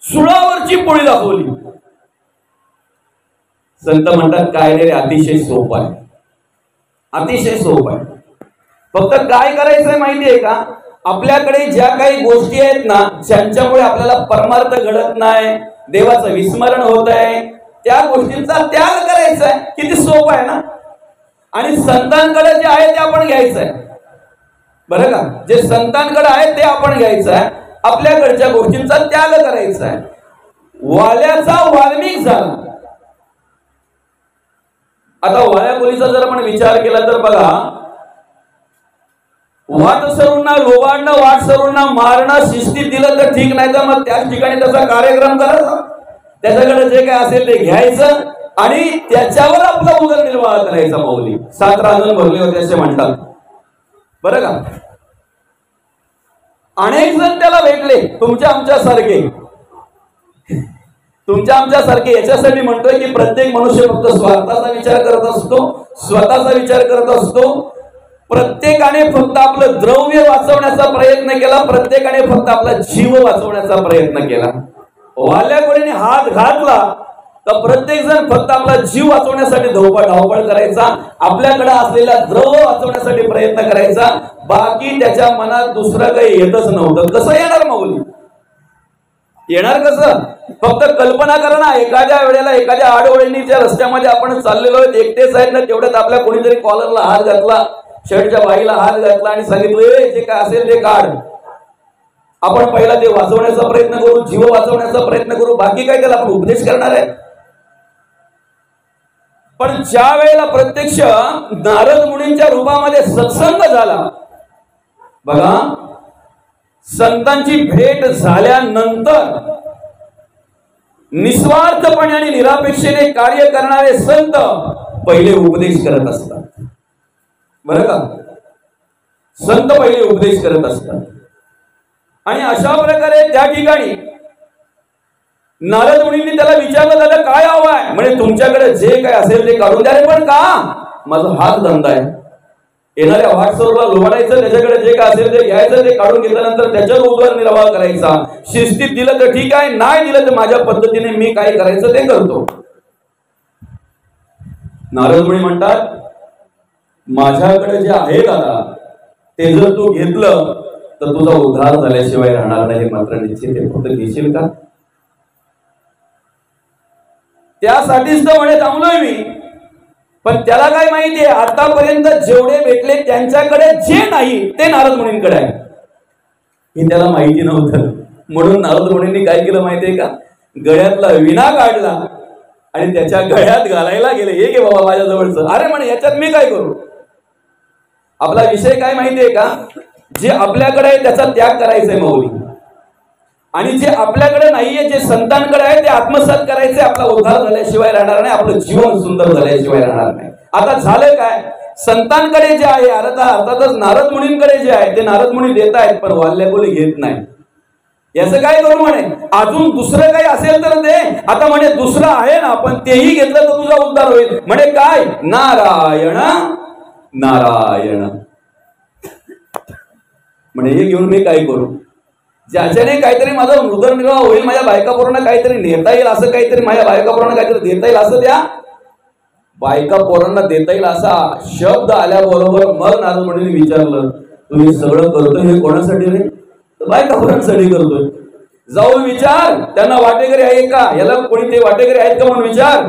सुळावरची पोळी दाखवली. संत म्हणतात काय रे, अतिशय सोपं आहे, अतिशय सोपं आहे. फक्त काय करायचंय माहितीये का, आपल्याकडे ज्या काही गोष्टी आहेत ना ज्यांच्यामुळे आपल्याला परमार्थ घडत नाही, देवाचं विस्मरण होत आहे, त्या गोष्टींचा त्याग करायचा आहे. किती सोपं आहे ना. आणि संतांकडे जे आहे ते आपण घ्यायचं आहे, बरं का. जे संतांकडे आहे ते आपण घ्यायचं आहे, आपल्याकडच्या गोष्टींचा त्याग करायचा आहे. वाल्याचा वाल्मिक झाला. आता वाल्या कोलीचा जर आपण विचार केला तर बघा, वाट सरूंना लोबाडणं, वाट सरूंना मारणं, शिस्तीत दिलं तर ठीक, नाही तर मग त्याच ठिकाणी त्याचा कार्यक्रम करायचा, त्याच्याकडे जे काय असेल ते घ्यायचं आणि त्याच्यावर आपला उदरनिर्वाह करायचा. माऊली 7 रांजण भरले होते असे म्हणतात, बरं का. अनेक जण त्याला भेटले, तुमच्या आमच्यासारखे. याच्यासाठी म्हणतोय की प्रत्येक मनुष्य फक्त स्वार्थाचा विचार करत असतो, स्वतःचा विचार करत असतो. प्रत्येकाने फक्त आपलं द्रव्य वाचवण्याचा प्रयत्न केला, प्रत्येकाने फक्त आपला जीव वाचवण्याचा प्रयत्न केला. वाल्या कोणीने हात घातला तर प्रत्येक जण फक्त आपला जीव वाचवण्यासाठी धावपळ करायचा, आपल्याकडे असलेला द्रव्य वाचवण्यासाठी प्रयत्न करायचा. बाकी त्याच्या मनात दुसरं काही येतच नव्हतं. कसं येणार माऊली? येणार कसं? फक्त कल्पना करा ना, एखाद्या वेळेला एखाद्या आडवळणीच्या रस्त्यामध्ये आपण चाललेलो आहोत, एकटेच आहेत ना, तेवढ्यात आपल्या कोणीतरी कॉलरला हात घातला, शर्टच्या बाईला हात घातला आणि सांगितलं जे काय असेल ते काढ. आपण पहिला ते वाचवण्याचा प्रयत्न करू, जीव वाचवण्याचा प्रयत्न करू, बाकी काय त्याला आपण उपदेश करणार आहे. पण ज्या वेळेला प्रत्यक्ष नारद मुनींच्या रूपामध्ये सत्संग झाला बघा, संतांची भेट झाल्यानंतर निस्वार्थपणे आणि निरापेक्षेने कार्य करणारे संत पहिले उपदेश करत असतात. बरं का? संत पहिले उपदेश करत असतात. आणि अशा प्रकारे त्या ठिकाणी नारद मुनींनी त्याला विचारलं, त्याला काय हवं आहे? म्हणजे तुमच्याकडे जे काय असेल ते काढून द्या. रे पण का? माझा हात धंदा आहे. येणाऱ्या व्हॉट्सअपला लोबाडायचं, त्याच्याकडे जे काय असेल ते घ्यायचं, ते काढून घेतल्यानंतर त्याच्यावर उदरनिर्वाह करायचा. शिस्तीत दिलं तर ठीक आहे, नाही दिलं तर माझ्या पद्धतीने मी काय करायचं ते करतो. नारद मुनी म्हणतात, माझ्याकडे जे आहे दादा ते जर तू घेतलं तर तुझा उद्धार झाल्याशिवाय राहणार नाही, मात्र निश्चित ते फक्त घेशील का? त्यासाठीच तर म्हणे थांबलोय मी. पण त्याला काय माहितीये, आतापर्यंत जेवढे भेटले त्यांच्याकडे जे नाही ते नारद मुनींकडे आहे हे त्याला माहिती नव्हतं. म्हणून नारद मुनींनी काय केलं माहितीये का? गळ्यातला विणा काढला आणि त्याच्या गळ्यात घालायला गेले. हे घे बाबा माझ्या जवळचं. अरे म्हणे याच्यात मी काय करू? आपला विषय काय माहितीये का? जे आपल्याकडे आहे त्याचा त्याग करायचा आहे माऊली, आणि जे आपल्याकडे नाहीये, जे संतांकडे आहे ते आत्मसात करायचे. आपला उद्धार झाल्याशिवाय राहणार नाही, आपलं जीवन सुंदर झाल्याशिवाय राहणार नाही. आता झालं काय? संतांकडे जे आहे, अर्थातच नारद मुनींकडे जे आहे ते नारद मुनी देत आहेत, पण वाल्याकोली घेत नाही. याचं काय करू म्हणे? अजून दुसरं काही असेल तर दे. आता म्हणे दुसरं आहे ना, पण तेही घेतलं तर तुझा उद्धार होईल. म्हणे काय? नारायण नारायण. म्हणे हे घेऊन मी काय करू? ज्याच्याने काहीतरी माझा उदरनिर्वाह होईल, माझ्या बायका पोरांना काहीतरी नेता येईल, असं काहीतरी माझ्या बायका पोरांना काहीतरी देता येईल असं द्या. बायका पोरांना देता येईल असा शब्द आल्याबरोबर मग नारद मुनींनी विचारलं, तुम्ही सगळं करतोय हे कोणासाठी रे? तर बायका पोरांसाठी करतोय. जाऊन विचार त्यांना वाटेकरी आहे का, याला कोणी ते वाटेकरी आहेत का म्हणून विचार.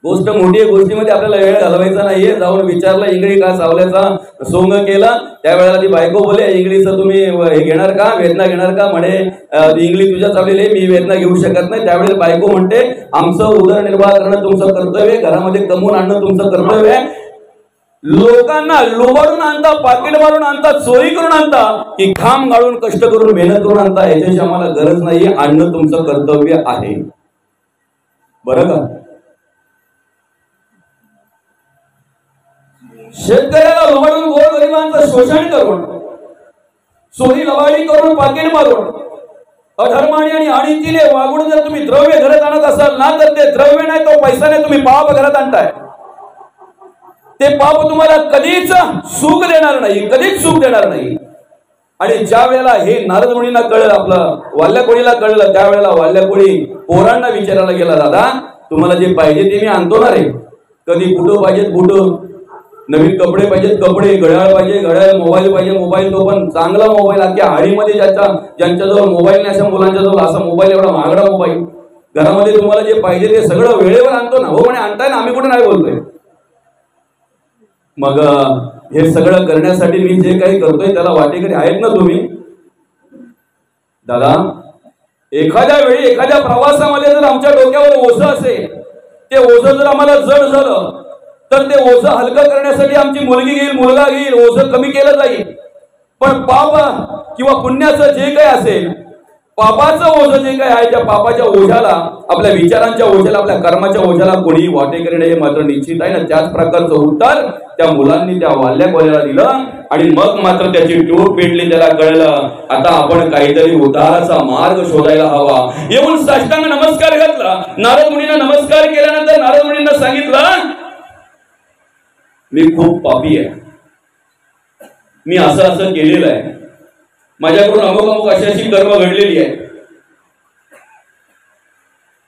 गोष्ट मोठी आहे, गोष्टीमध्ये आपल्याला वेळ घालवायचा नाहीये. जाऊन विचारलं, इंगळी का सावल्याचा सोंग केला. त्यावेळेला ती बायको बोले, इंगळीचं तुम्ही हे घेणार का, वेदना घेणार का? म्हणे इंगळी तुझ्या चावलेली, मी वेदना घेऊ शकत नाही. त्यावेळेला बायको म्हणते, आमचं उदरनिर्वाह करणं तुमचं कर्तव्य, घरामध्ये कमवून आणणं तुमचं कर्तव्य आहे. लोकांना लुबाडून आणता, पाकिट मारून आणता, चोरी करून आणता, की घाम गाळून कष्ट करून मेहनत करून आणता, याच्याशी आम्हाला गरज नाहीये. आणणं तुमचं कर्तव्य आहे. बरं का? शेतकऱ्याला लुबाडून गोरगरिबांचं शोषण करून, चोरी लबाडी करून, पाकिट मारून, अधर्माने आणि अनितीने वागून जर तुम्ही द्रव्य घरात आणत असाल ना, तर ते द्रव्य नाही, तो पैसा नाही, तुम्ही पाप घरात आणताय. ते पाप तुम्हाला कधीच सुख देणार नाही, कधीच सुख देणार नाही. आणि ज्या वेळेला हे नारद मुनींना कळलं, आपलं वाल्याकोळीला कळलं, त्यावेळेला वाल्याकोळी पोरांना विचारायला गेला, दादा तुम्हाला जे पाहिजे ते मी आणतो ना रे. कधी बुटं पाहिजेत बुटं, नवीन कपडे पाहिजेत कपडे, घड्याळ पाहिजे घड्याळ, मोबाईल पाहिजे मोबाईल, तो पण चांगला मोबाईल. अख्ख्या हाडीमध्ये ज्यांच्याजवळ मोबाईल नाही अशा मुलांच्याजवळ असा मोबाईल, एवढा महागडा मोबाईल. घरामध्ये तुम्हाला जे पाहिजे ते सगळं वेळेवर आणतो ना. हो म्हणे आणताय ना, आम्ही कुठे नाही बोलतोय. मग हे सगळं करण्यासाठी मी जे काही करतोय त्याला वाटेकरी आहेत ना तुम्ही? दादा एखाद्या वेळी एखाद्या प्रवासामध्ये जर आमच्या डोक्यावर ओझं असेल, ते ओझं जर आम्हाला जड झालं तर ते ओझं हलकं करण्यासाठी आमची मुलगी घेईल, मुलगा घेईल, ओझं कमी केलं जाईल. पण पाप किंवा पुण्याचं जे काही असेल पापाचं ओझं जे काय आहे त्या पापाच्या ओझ्याला, आपल्या विचारांच्या ओझ्याला, आपल्या कर्माच्या ओझ्याला कोणी वाटे करणे हे मात्र निश्चित आहे ना. त्याच प्रकारचं उत्तर त्या मुलांनी त्या वाल्या कोल्याला दिलं आणि मग मात्र त्याची टोप पेटली. त्याला कळलं आता आपण काहीतरी उद्धाराचा मार्ग शोधायला हवा. येऊन साष्टांग नमस्कार घातला. नारद मुनींना नमस्कार केल्यानंतर नारद मुनींना सांगितलं, मी खूप पापी आहे, मी असं असं केलेलं आहे, माझ्याकडून अमुक अमुक अशी कर्म घडलेली आहे.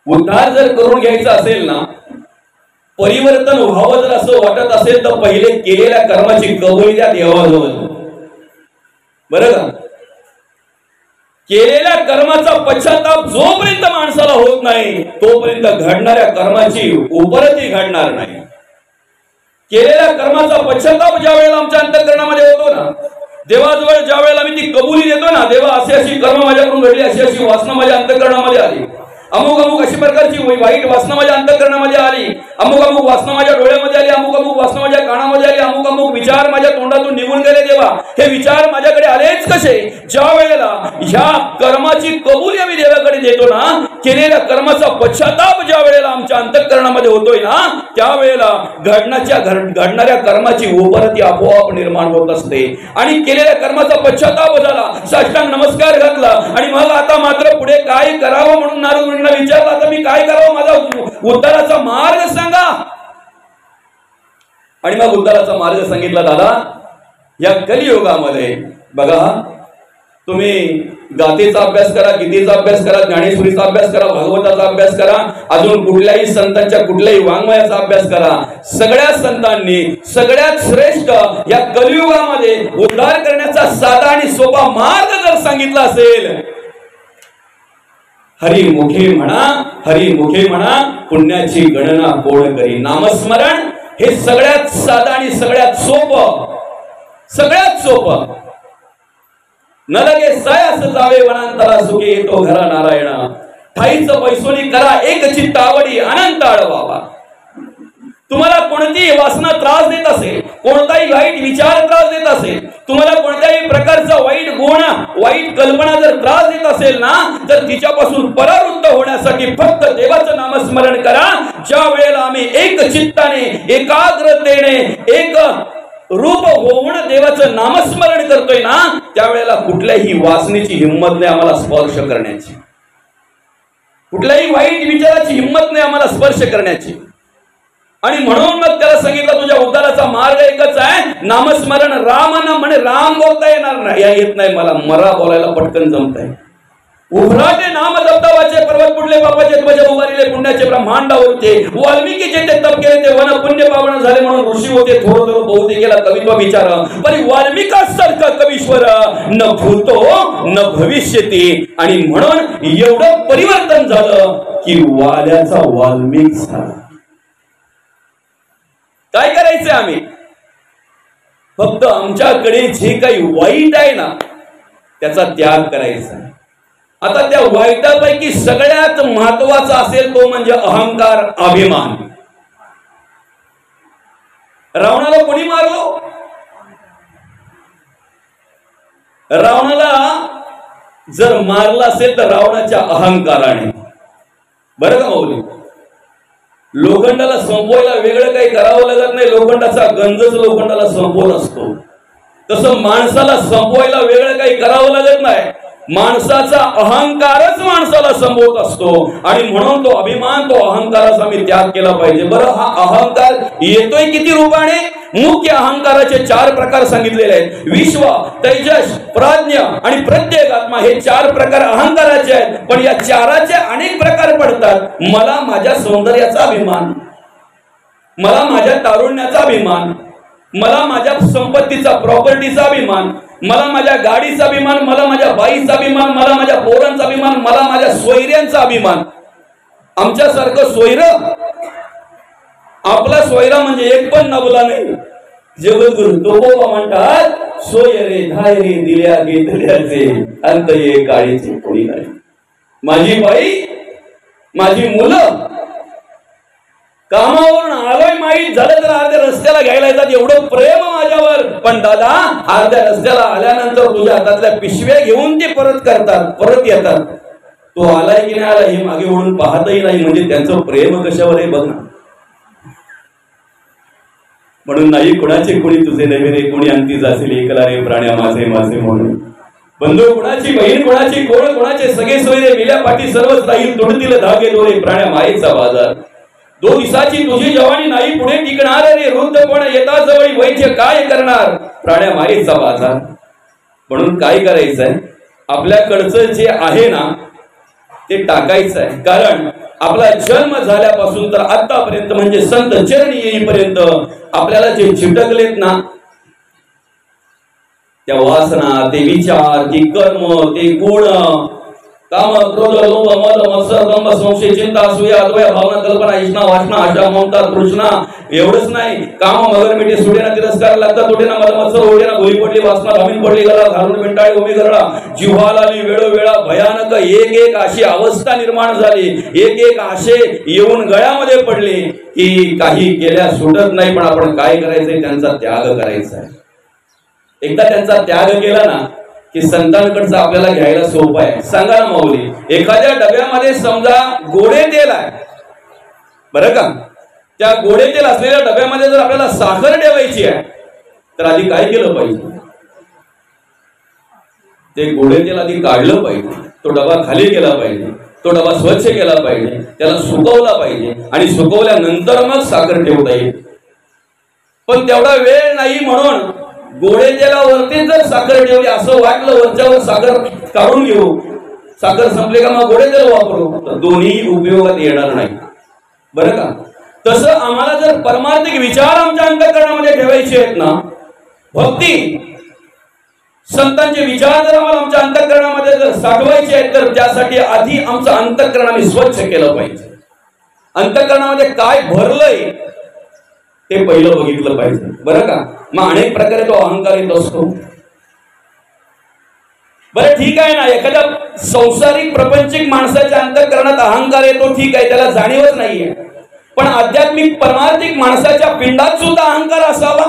उद्धार जर करून घ्यायचा असेल ना, परिवर्तन व्हावं जर असं वाटत असेल तर पहिले केलेल्या कर्माची कबुली द्या देवाजवळ. बरं का? केलेल्या कर्माचा पश्चाताप जोपर्यंत माणसाला होत नाही तोपर्यंत घडणाऱ्या कर्माची उपरती घडणार नाही. केलेल्या कर्माचा पश्चाताप ज्या वेळेला आमच्या अंतःकरणामध्ये होतो ना, देवाजवळ ज्या वेळेला मी ती कबुली देतो ना, देवा अशी अशी कर्म माझ्याकडून घडली, अशी अशी वासना माझ्या अंतःकरणामध्ये आली, अमुक अमुक अशी प्रकारची वाईट वासना माझ्या अंतःकरणामध्ये आली, अमुक अमुक वासना माझ्या डोळ्यामध्ये आली, अमुक अमुक वासना माझ्या कानामध्ये आली, अमुक अमुक विचार माझ्या तोंडातून निघून गेले. देवा हे विचार माझ्याकडे आलेच कसे? ज्या वेळेला ह्या कर्माची कबुली आम्ही देवाकडे देतो ना, केलेल्या कर्माचा पश्चाताप ज्या वेळेला आमच्या अंतःकरणामध्ये होतोय ना, त्यावेळेला घडणाऱ्या कर्माची उपरती आपोआप निर्माण होत असते. आणि केलेल्या कर्माचा पश्चाताप झाला, साष्टांग नमस्कार घातला आणि मग आता मात्र पुढे काय करावं म्हणून नारद मुनींना विचारलं, आता मी काय करावं, माझा उद्धाराचा मार्ग सांगा. आणि मग उद्धाराचा मार्ग सांगितला. दादा या कलियुगामध्ये बघा, तुम्ही गाथेचा अभ्यास करा, गीतेचा अभ्यास करा, ज्ञानेश्वरीचा अभ्यास करा, भागवताचा अभ्यास करा, अजून कुठल्याही संतांच्या कुठल्याही वाङ्मयाचा अभ्यास करा. सगळ्या संतांनी सगळ्यात श्रेष्ठ या कलियुगामध्ये उद्धार करण्याचा साधा आणि सोपा मार्ग जर सांगितला असेल, हरिमुखे म्हणा, हरिमुखे म्हणा, पुण्याची गणना कोण करी. नामस्मरण हे सगळ्यात साधा आणि सगळ्यात सोपं, सगळ्यात सोपं. न लगे सायास जावे वनांतरा, सुखे येतो घरा नारायणा. ठाईच पैसोनी करा एक चित्त आवडी, अनंत आळवावा. तुम्हाला कोणतीही वासना त्रास देत असेल, कोणताही वाईट विचार त्रास देत असेल, तुम्हाला कोणत्याही प्रकारचा वाईट गुण, वाईट कल्पना जर त्रास देत असेल ना, तर तिच्यापासून परावृत्त होण्यासाठी फक्त देवाचं नामस्मरण करा. ज्या वेळेला आम्ही एक चित्ताने, एकाग्रतेने, एक रूप होऊन देवाचं नामस्मरण करतोय ना, त्यावेळेला कुठल्याही वासनेची हिंमत नाही आम्हाला स्पर्श करण्याची, कुठल्याही वाईट विचाराची हिंमत नाही आम्हाला स्पर्श करण्याची. आणि म्हणून मग त्याला सांगितलं, तुझ्या उद्धाराचा मार्ग एकच आहे, नामस्मरण. राम ना म्हणे, राम बोलता येणार नाही, येत नाही मला, मरा बोलायला पटकन जमत आहे. उभराटे नाम जपता वाचे, पर्वत पुढले बापाचे ध्वज उभारिले, पुण्याचे ब्रह्मांडावरचे. वाल्मिकीचे ते तप केले, ते वन पुण्य पावन झाले म्हणून ऋषी होते. थोर थोर बहुते केला कवित्व विचार, पण वाल्मिकासारखा कवीश्वर न भूतो न भविष्यती. आणि म्हणून एवढं परिवर्तन झालं की वाल्याचा वाल्मिक झाला. काय करायचंय आम्ही? फक्त आमच्याकडे जे काही वाईट आहे ना, त्याचा त्याग करायचा. आता त्या वाईटापैकी सगळ्यात महत्वाचा असेल तो म्हणजे अहंकार, अभिमान. रावणाला कोणी मारलो? रावणाला जर मारला असेल तर रावणाच्या अहंकाराने. बरं का माऊली? लोखंडाला संपवायला वेगळं काही करावं लागत नाही, लोखंडाचा गंजच लोखंडाला संपवत असतो. तसं माणसाला संपवायला वेगळं काही करावं लागत नाही, माणसाचा अहंकारच माणसाला संपवत असतो. आणि म्हणून तो अभिमान, तो अहंकाराचा आम्ही त्याग केला पाहिजे. बरं, हा अहंकार येतोय किती रूपाने? मुख्य अहंकाराचे 4 प्रकार सांगितलेले आहेत. विश्व, तेजस, प्राज्ञ आणि प्रत्येक आत्मा हे 4 प्रकार अहंकाराचे आहेत. पण या 4चे अनेक प्रकार पडतात. मला माझ्या सौंदर्याचा अभिमान, मला माझ्या तारुण्याचा अभिमान, मला माझ्या संपत्तीचा, प्रॉपर्टीचा अभिमान, मला माझ्या गाडीचा अभिमान, मला माझ्या बाईचा अभिमान, मला माझ्या पोरांचा अभिमान, मला माझ्या सोयऱ्यांचा अभिमान. आमच्यासारखं सोयर, आपला सोयरा म्हणजे एक पण नवला नाही. जगद्गुरु तुकोबा म्हणतात, सोयरे धायरे दिल्या घेतल्याचे अंत ये काळीचे कोणी नाही. माझी बाई, माझी मुलं, कामावरून आलोय माहीत झालं तर अर्ध्या रस्त्याला घ्यायला येतात, एवढं प्रेम माझ्यावर. पण दादा, अर्ध्या रस्त्याला आल्यानंतर तुझ्या हातातल्या पिशव्या घेऊन ते परत करतात, परत येतात. तो आलाय की नाही आला हे मागे वळून पाहतही नाही. म्हणजे त्यांचं प्रेम कशावर आहे बघ ना. म्हणून नाही कुणाचे कोणी तुझे नव्हे रे, कोणी अंती जाशील एकला रे प्राण्या माझे माझे म्हणून. बंधू कुणाची, बहीण कुणाची, कोण कुणाचे, सगळे सोयरे मिल्या पाठी सर्वच राहील. तुडतील धागे दोरे प्राण्या मायेचा बाजार. 2 दिवसाची तुझी जवानी नाही पुढे टिकणार रे, वृद्ध पण येता जवळ वैद्य काय करणार प्राण्या मायेचा बाजार. म्हणून काय करायचंय, आपल्याकडचं जे आहे ना ते टाकायचं आहे. कारण आपला जन्म झाल्यापासून तर आतापर्यंत म्हणजे संत चरणी येईपर्यंत आपल्याला जे चिटकलेत ना त्या वासना, ते विचार, ते कर्म, ते गुण, काम, क्रोध, लोभ, मद, मत्सर, दंभ, संशय, चिंता, असूया, अद्वया, भावना, कल्पना, इष्णा, वासना, आशा, ममता, तृष्णा, एवढंच नाही. काम, मगर, मिठी, सुडेना, तिरस्कार, लागता, तोटेना, मद, मत्सर, ओढेना, भुई पडली, वासना, धामीन पडली, गळा घालून मिंटाळी, उमी गरडा, जिव्हाला आली वेळोवेळा भयानक एक एक अशी अवस्था निर्माण झाली. एक एक आशे येऊन गळ्यामध्ये पडले की काही केल्या सुटत नाही. पण आपण काय करायचंय, त्यांचा त्याग करायचा आहे. एकदा त्यांचा त्याग केला ना की संतांकडचं आपल्याला घ्यायला सोपं आहे. सांगा ना माऊली, एखाद्या डब्यामध्ये समजा गोडे तेल आहे बरं का, त्या गोडे तेल असलेल्या डब्यामध्ये जर आपल्याला साखर ठेवायची आहे तर आधी काय केलं पाहिजे, ते गोडे तेल आधी काढलं पाहिजे. तो डबा खाली केला पाहिजे, तो डबा स्वच्छ केला पाहिजे, त्याला सुकवला पाहिजे आणि सुकवल्यानंतर मग साखर ठेवता येईल. पण तेवढा वेळ नाही म्हणून गोडे तेलावरती जर साखर ठेवली, असं वाटलं वरच्यावर साखर काढून घेऊ, साखर संपले का मग गोडे तेल वापरू, तर दोन्ही उपयोगात येणार नाही बरं का. तसं आम्हाला जर परमार्थिक विचार आमच्या अंतःकरणामध्ये ठेवायचे आहेत ना, भक्ती संतांचे विचार जर आम्हाला आमच्या अंतःकरणामध्ये जर साठवायचे आहेत तर त्यासाठी आधी आमचं अंतःकरण आम्ही स्वच्छ केलं पाहिजे. अंतःकरणामध्ये काय भरलंय ते पहिलं बघितलं पाहिजे बरं का. मग अनेक प्रकारे तो अहंकार येत असतो. बरं ठीक आहे ना, एखाद्या संसारिक प्रपंचिक माणसाच्या अंतःकरणात अहंकार येतो, ठीक आहे, त्याला जाणीवच नाहीये. पण आध्यात्मिक परमार्थिक माणसाच्या पिंडात सुद्धा अहंकार असावा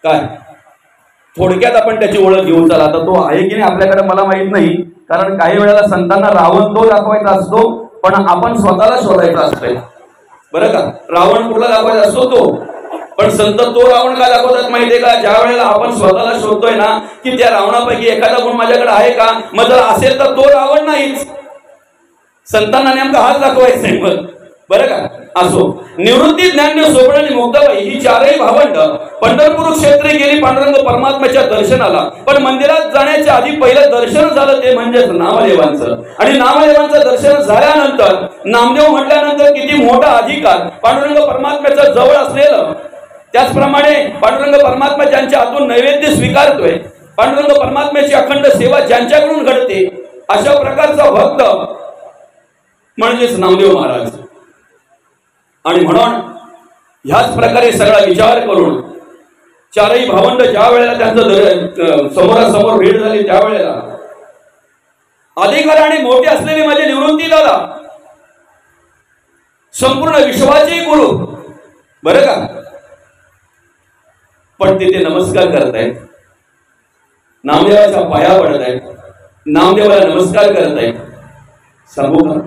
काय? थोडक्यात आपण त्याची ओळख घेऊन चला. आता तो आहे की नाही आपल्याकडे मला माहित नाही, कारण काही वेळेला संतांना रावण तो दाखवायचा असतो पण आपण स्वतःला शोधायचा असतोय बरं का. रावण कुठला दाखवायचा असतो तो, पण संत तो रावण का दाखवतात माहितीये का, ज्या वेळेला आपण स्वतःला शोधतोय ना की त्या रावणापैकी एखादा गुण माझ्याकडे आहे का, मग जर असेल तर तो रावण नाहीच. संतांना नेमका हाच दाखवायचा आहे मग बरं का. असो, निवृत्ती, ज्ञानदेव, सोबण आणि मुक्ताबाई ही चारही भावंड पंढरपूर क्षेत्री गेली पांडुरंग परमात्म्याच्या दर्शनाला. पण मंदिरात जाण्याच्या आधी पहिलं दर्शन झालं ते म्हणजेच नामदेवांचं. आणि नामदेवांचं दर्शन झाल्यानंतर नामदेव म्हटल्यानंतर किती मोठा अधिकार पांडुरंग परमात्म्याच्या जवळ असलेलं. त्याचप्रमाणे पांडुरंग परमात्मा ज्यांच्या हातून नैवेद्य स्वीकारतोय, पांडुरंग परमात्म्याची अखंड सेवा ज्यांच्याकडून घडते, अशा प्रकारचा भक्त म्हणजेच नामदेव महाराज. आणि म्हणून ह्याच प्रकारे सगळा विचार करून चारही भावंड ज्या वेळेला त्यांचं समोरासमोर भेट झाली त्यावेळेला अधिकाराने मोठे असलेले माझे निवृत्ती दादा, संपूर्ण विश्वाचे गुरु बरं का, पण तिथे नमस्कार करतायत, नामदेवाच्या पाया पडत आहेत, नामदेवाला नमस्कार करतायत. सांगू का,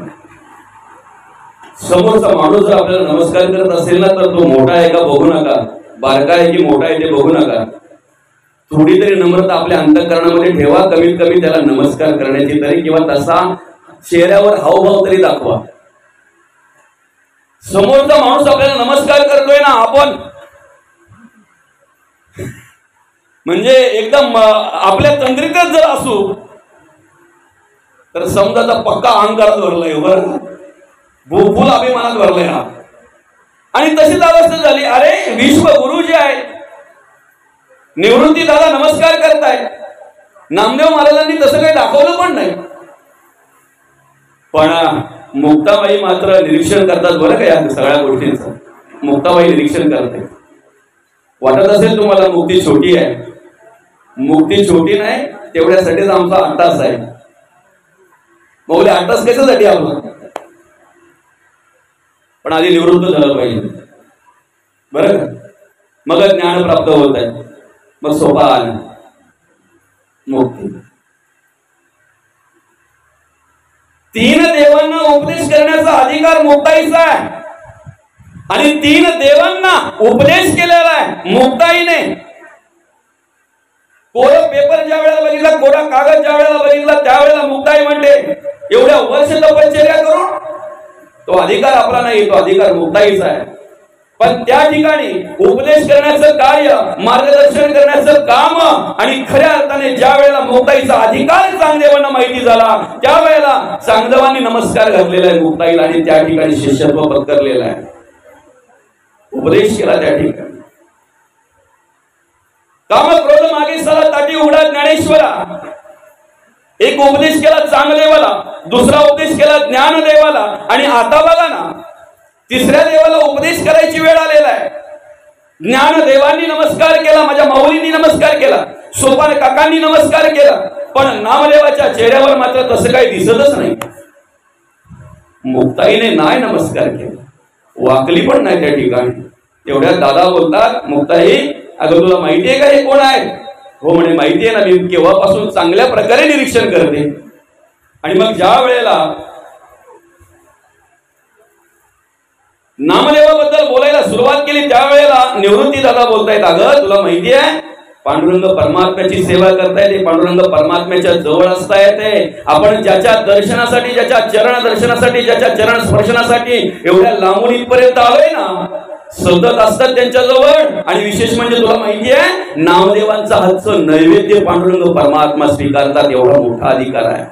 समोरचा माणूस जर आपल्याला नमस्कार करत असेल ना तर तो मोठा आहे का बघू नका, बारका आहे की मोठा आहे ते बघू नका. थोडी तरी नम्रता आपल्या अंतःकरणामध्ये ठेवा, कमीत कमी त्याला नमस्कार करण्याची तरी, किंवा तसा चेहऱ्यावर हावभाव तरी दाखवा. समोरचा माणूस आपल्याला नमस्कार करतोय ना, आपण म्हणजे एकदम आपल्या तंद्रीतच जर असू तर समजाचा पक्का अहंकार भरलाय बरं, भूफुल अभिमानात भरलाय हा. आणि तशीच अवस्था झाली. अरे विश्वगुरु जे आहेत निवृत्ती दादा नमस्कार करतायत, नामदेव महाराजांनी तसं काही दाखवलं पण नाही. पण मुक्ताबाई मात्र निरीक्षण करतात बरं का या सगळ्या गोष्टींचं. मुक्ताबाई निरीक्षण करते. वाटत असेल तुम्हाला मुक्ती छोटी आहे, मुक्ती छोटी नाही, तेवढ्यासाठीच आमचा 8 तास आहे. मग 8 तास कशासाठी आपला, पण आधी निवृत्त झालं पाहिजे बरं का, मग ज्ञान प्राप्त होत आहे, मग सोपा आला मुक्ती. तीन देवांना उपदेश करण्याचा अधिकार मुक्ताईचा आहे आणि तीन देवांना उपदेश केलेला आहे मुक्ताईने. कोरा पेपर ज्या वेळेला बघितला, कोरा कागद ज्या वेळेला बघितला, त्यावेळेला मुक्ताई म्हणते एवढ्या वर्ष तपश्चर्या करून तो अधिकार आपला नाही, तो अधिकार मुक्ताईचा आहे. पण त्या ठिकाणी उपदेश करण्याचं कार्य, मार्गदर्शन करण्याचं काम आणि खऱ्या अर्थाने ज्या वेळेला मुक्ताईचा अधिकार चांगदेवांना माहिती झाला त्यावेळेला चांगदेवांनी नमस्कार घातलेला आहे मुक्ताईला आणि त्या ठिकाणी शिष्यत्व पत्करलेलं आहे, उपदेश केला त्या ठिकाणी. काम क्रोध मागे साला ताटी उघडा ज्ञानेश्वरा, एक उपदेश केला चांगदेवाला, दुसरा उपदेश केला ज्ञानदेवाला आणि आता बघा ना तिसऱ्या देवाला उपदेश करायची वेळ आलेला आहे. ज्ञानदेवांनी नमस्कार केला, माझ्या माऊलींनी नमस्कार केला, सोपान काकांनी नमस्कार केला, पण नामदेवाच्या चेहऱ्यावर मात्र तसं काही दिसतच नाही. मुक्ताईने नाही नमस्कार केला, वाकली पण नाही त्या ठिकाणी. तेवढ्या दादा बोलतात मुक्ताई अगं तुला माहितीये का हे कोण आहे? हो म्हणे माहितीये ना, मी केव्हापासून चांगल्या प्रकारे निरीक्षण करते. आणि मग ज्या वेळेला नामदेवाबद्दल बोलायला सुरुवात केली त्यावेळेला निवृत्ती दादा बोलतायत अगं तुला माहिती आहे पांडुरंग परमात्म्याची सेवा करतायत, पांडुरंग परमात्म्याच्या जवळ असता येते. आपण ज्याच्या दर्शनासाठी, ज्याच्या चरण दर्शनासाठी, ज्याच्या चरण स्पर्शनासाठी एवढ्या लांबून इथपर्यंत आलोय ना, सतत असतात त्यांच्या जवळ. आणि विशेष म्हणजे तुला माहिती आहे नामदेवांचा हातचं नैवेद्य पांडुरंग परमात्मा स्वीकारतात, एवढा मोठा अधिकार आहे.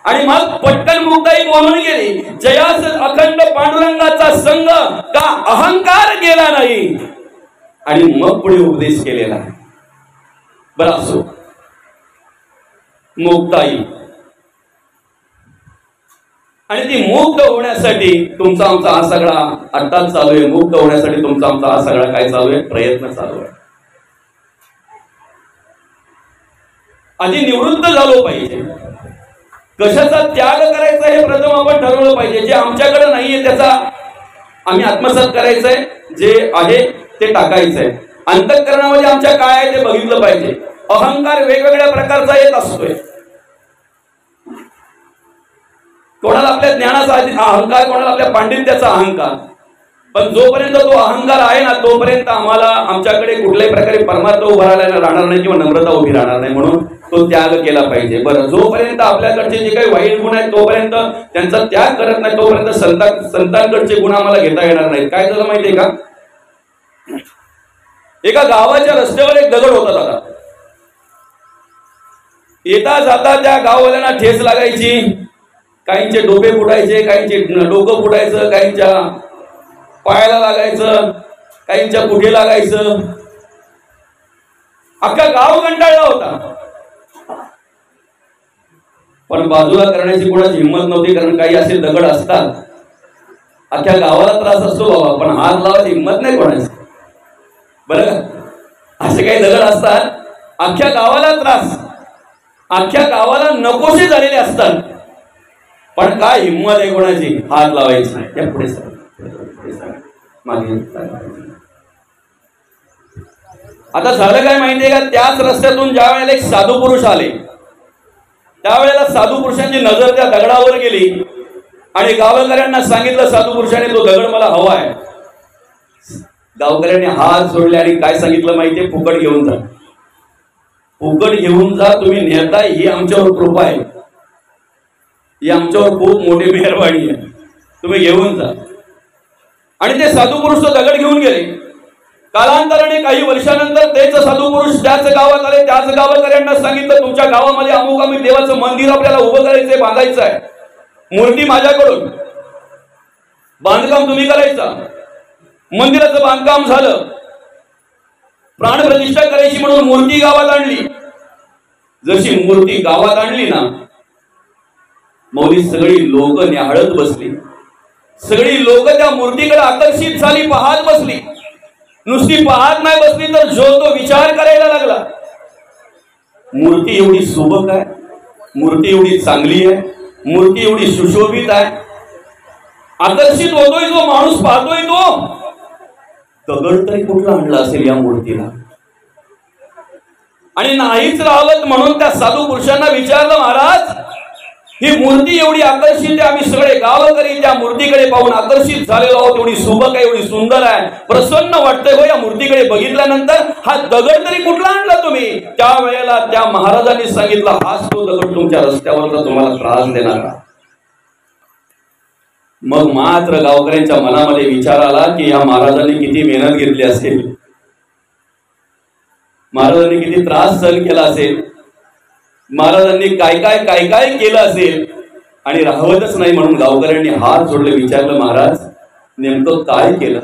आणि मग पटकन मुक्ताई बोलून गेली जयास अखंड पांडुरंगाचा संग का अहंकार गेला नाही. आणि मग पुढे उपदेश केलेला आहे. बरं असो, मुक्ताई आणि ती मुक्त होण्यासाठी तुमचा आमचा हा सगळा अट्टाच चालू आहे. मुक्त होण्यासाठी तुमचा आमचा हा सगळा काय चालू आहे, प्रयत्न चालू आहे. आधी निवृत्त झालो पाहिजे. कशाचा त्याग करायचा हे प्रथम आपण ठरवलं पाहिजे. जे आमच्याकडे नाहीये त्याचा आम्ही आत्मसात करायचंय, जे आहे ते टाकायचंय. अंतःकरणामध्ये आमच्या काय आहे ते बघितलं पाहिजे. अहंकार वेगवेगळ्या प्रकारचा येत असतोय. कोणाला आपल्या ज्ञानाचा अहंकार, कोणाला आपल्या पांडित्याचा अहंकार. पण जोपर्यंत तो अहंकार आहे ना तोपर्यंत आम्हाला आमच्याकडे कुठल्याही प्रकारे परमार्थ उभा राहणार नाही किंवा नम्रता उभी राहणार नाही. म्हणून तो त्याग केला पाहिजे. बरं, जोपर्यंत आपल्याकडचे जे काही वाईट गुण आहेत तोपर्यंत त्यांचा त्याग करत नाही तोपर्यंत संतांकडचे गुण आम्हाला घेता येणार नाहीत. काय झालं माहितीये का, एका गावाच्या रस्त्यावर एक दगड होता दादा. येता जाता त्या गाववाल्यांना ठेच लागायची. काहींचे डोके फुटायचे, काहींचे डोकं फुटायचं, काहींच्या पायाला लागायचं, काहींच्या कुठे लागायचं. अख्खा गाव कंटाळला होता. पण बाजूला करण्याची कोणाची हिंमत नव्हती, कारण काही असे दगड असतात अख्ख्या गावाला त्रास असतो बाबा, पण हात लावायची हिंमत नाही कोणाची. बरं, असे काही दगड असतात अख्ख्या गावाला त्रास, अख्ख्या गावाला नकोसे झालेले असतात, पण काय हिंमत आहे कोणाची हात लावायची नाही. त्या पुढे मागे. आता झालं काय माहितीये का, त्याच रस्त्यातून ज्या वेळेला एक साधू पुरुष आले त्यावेळेला साधू पुरुषांची नजर त्या दगडावर गेली आणि गावकऱ्यांना सांगितलं साधू पुरुषाने तो दगड मला हवा आहे. गावकऱ्यांनी हात जोडले आणि काय सांगितलं माहितीये, फुकट घेऊन जा, फुकट घेऊन जा, तुम्ही नेताय ही आमच्यावर कृपा आहे, ही आमच्यावर खूप मोठी मेहरबानी आहे, तुम्ही घेऊन जा. आणि ते साधू पुरुष तो दगड घेऊन गेले. कालांतराने काही वर्षानंतर तेच साधू पुरुष त्याच गावात आले. त्याच गावकऱ्यांना सांगितलं तुमच्या गावामध्ये अमुक अमुक देवाचं मंदिर आपल्याला उभं करायचंय, बांधायचं आहे, मूर्ती माझ्याकडून, बांधकाम तुम्ही करायचं. मंदिराचं बांधकाम झालं, प्राणप्रतिष्ठा करायची म्हणून मूर्ती गावात आणली. जशी मूर्ती गावात आणली ना, मौली सगळी लोक न्याहाळत बसली. सगळी लोक त्या मूर्तीकडे आकर्षित झाली, पाहत बसली. नुसती पाहत नाही बसली तर जो तो विचार करायला लागला. मूर्ती एवढी सुबक आहे, मूर्ती एवढी चांगली आहे, मूर्ती एवढी सुशोभित आहे, आकर्षित होतोय जो माणूस पाहतोय तो, दगड तरी कुठला आणला असेल या मूर्तीला. आणि नाहीच राहत म्हणून त्या साधू पुरुषांना विचारलं, महाराज ही मूर्ती एवढी आकर्षित आहे, आम्ही सगळे गावकरी त्या मूर्तीकडे पाहून आकर्षित झालेलो आहोत. एवढी सुबक आहे, एवढी सुंदर आहे, प्रसन्न वाटतंय हो या मूर्तीकडे बघितल्यानंतर. हा दगड तरी कुठला आणला तुम्ही? त्यावेळेला त्या महाराजांनी सांगितलं, हाच तो दगड तुमच्या रस्त्यावरचा तुम्हाला त्रास देणारा. मग मात्र गावकऱ्यांच्या मनामध्ये विचार आला की या महाराजांनी किती मेहनत घेतली असेल, महाराजांनी किती त्रास सहन केला असेल, महाराजांनी काय काय काय काय केलं असेल आणि राहवतच नाही. म्हणून गावकऱ्यांनी हात जोडले, विचारलं, महाराज नेमकं काय केलं?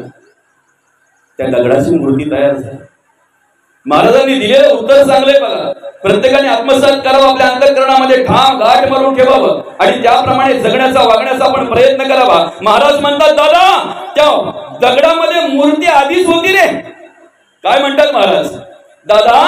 त्या दगडाची मूर्ती तयार झाली. महाराजांनी दिलेलं उत्तर चांगलंय बघा. प्रत्येकाने आत्मसात करावं, आपल्या अंतःकरणामध्ये ठाम गाठ मारून ठेवावं आणि त्याप्रमाणे जगण्याचा वागण्याचा आपण प्रयत्न करावा. महाराज म्हणतात, दादा त्या दगडामध्ये मूर्ती आधीच होती रे. काय म्हणतात महाराज? दादा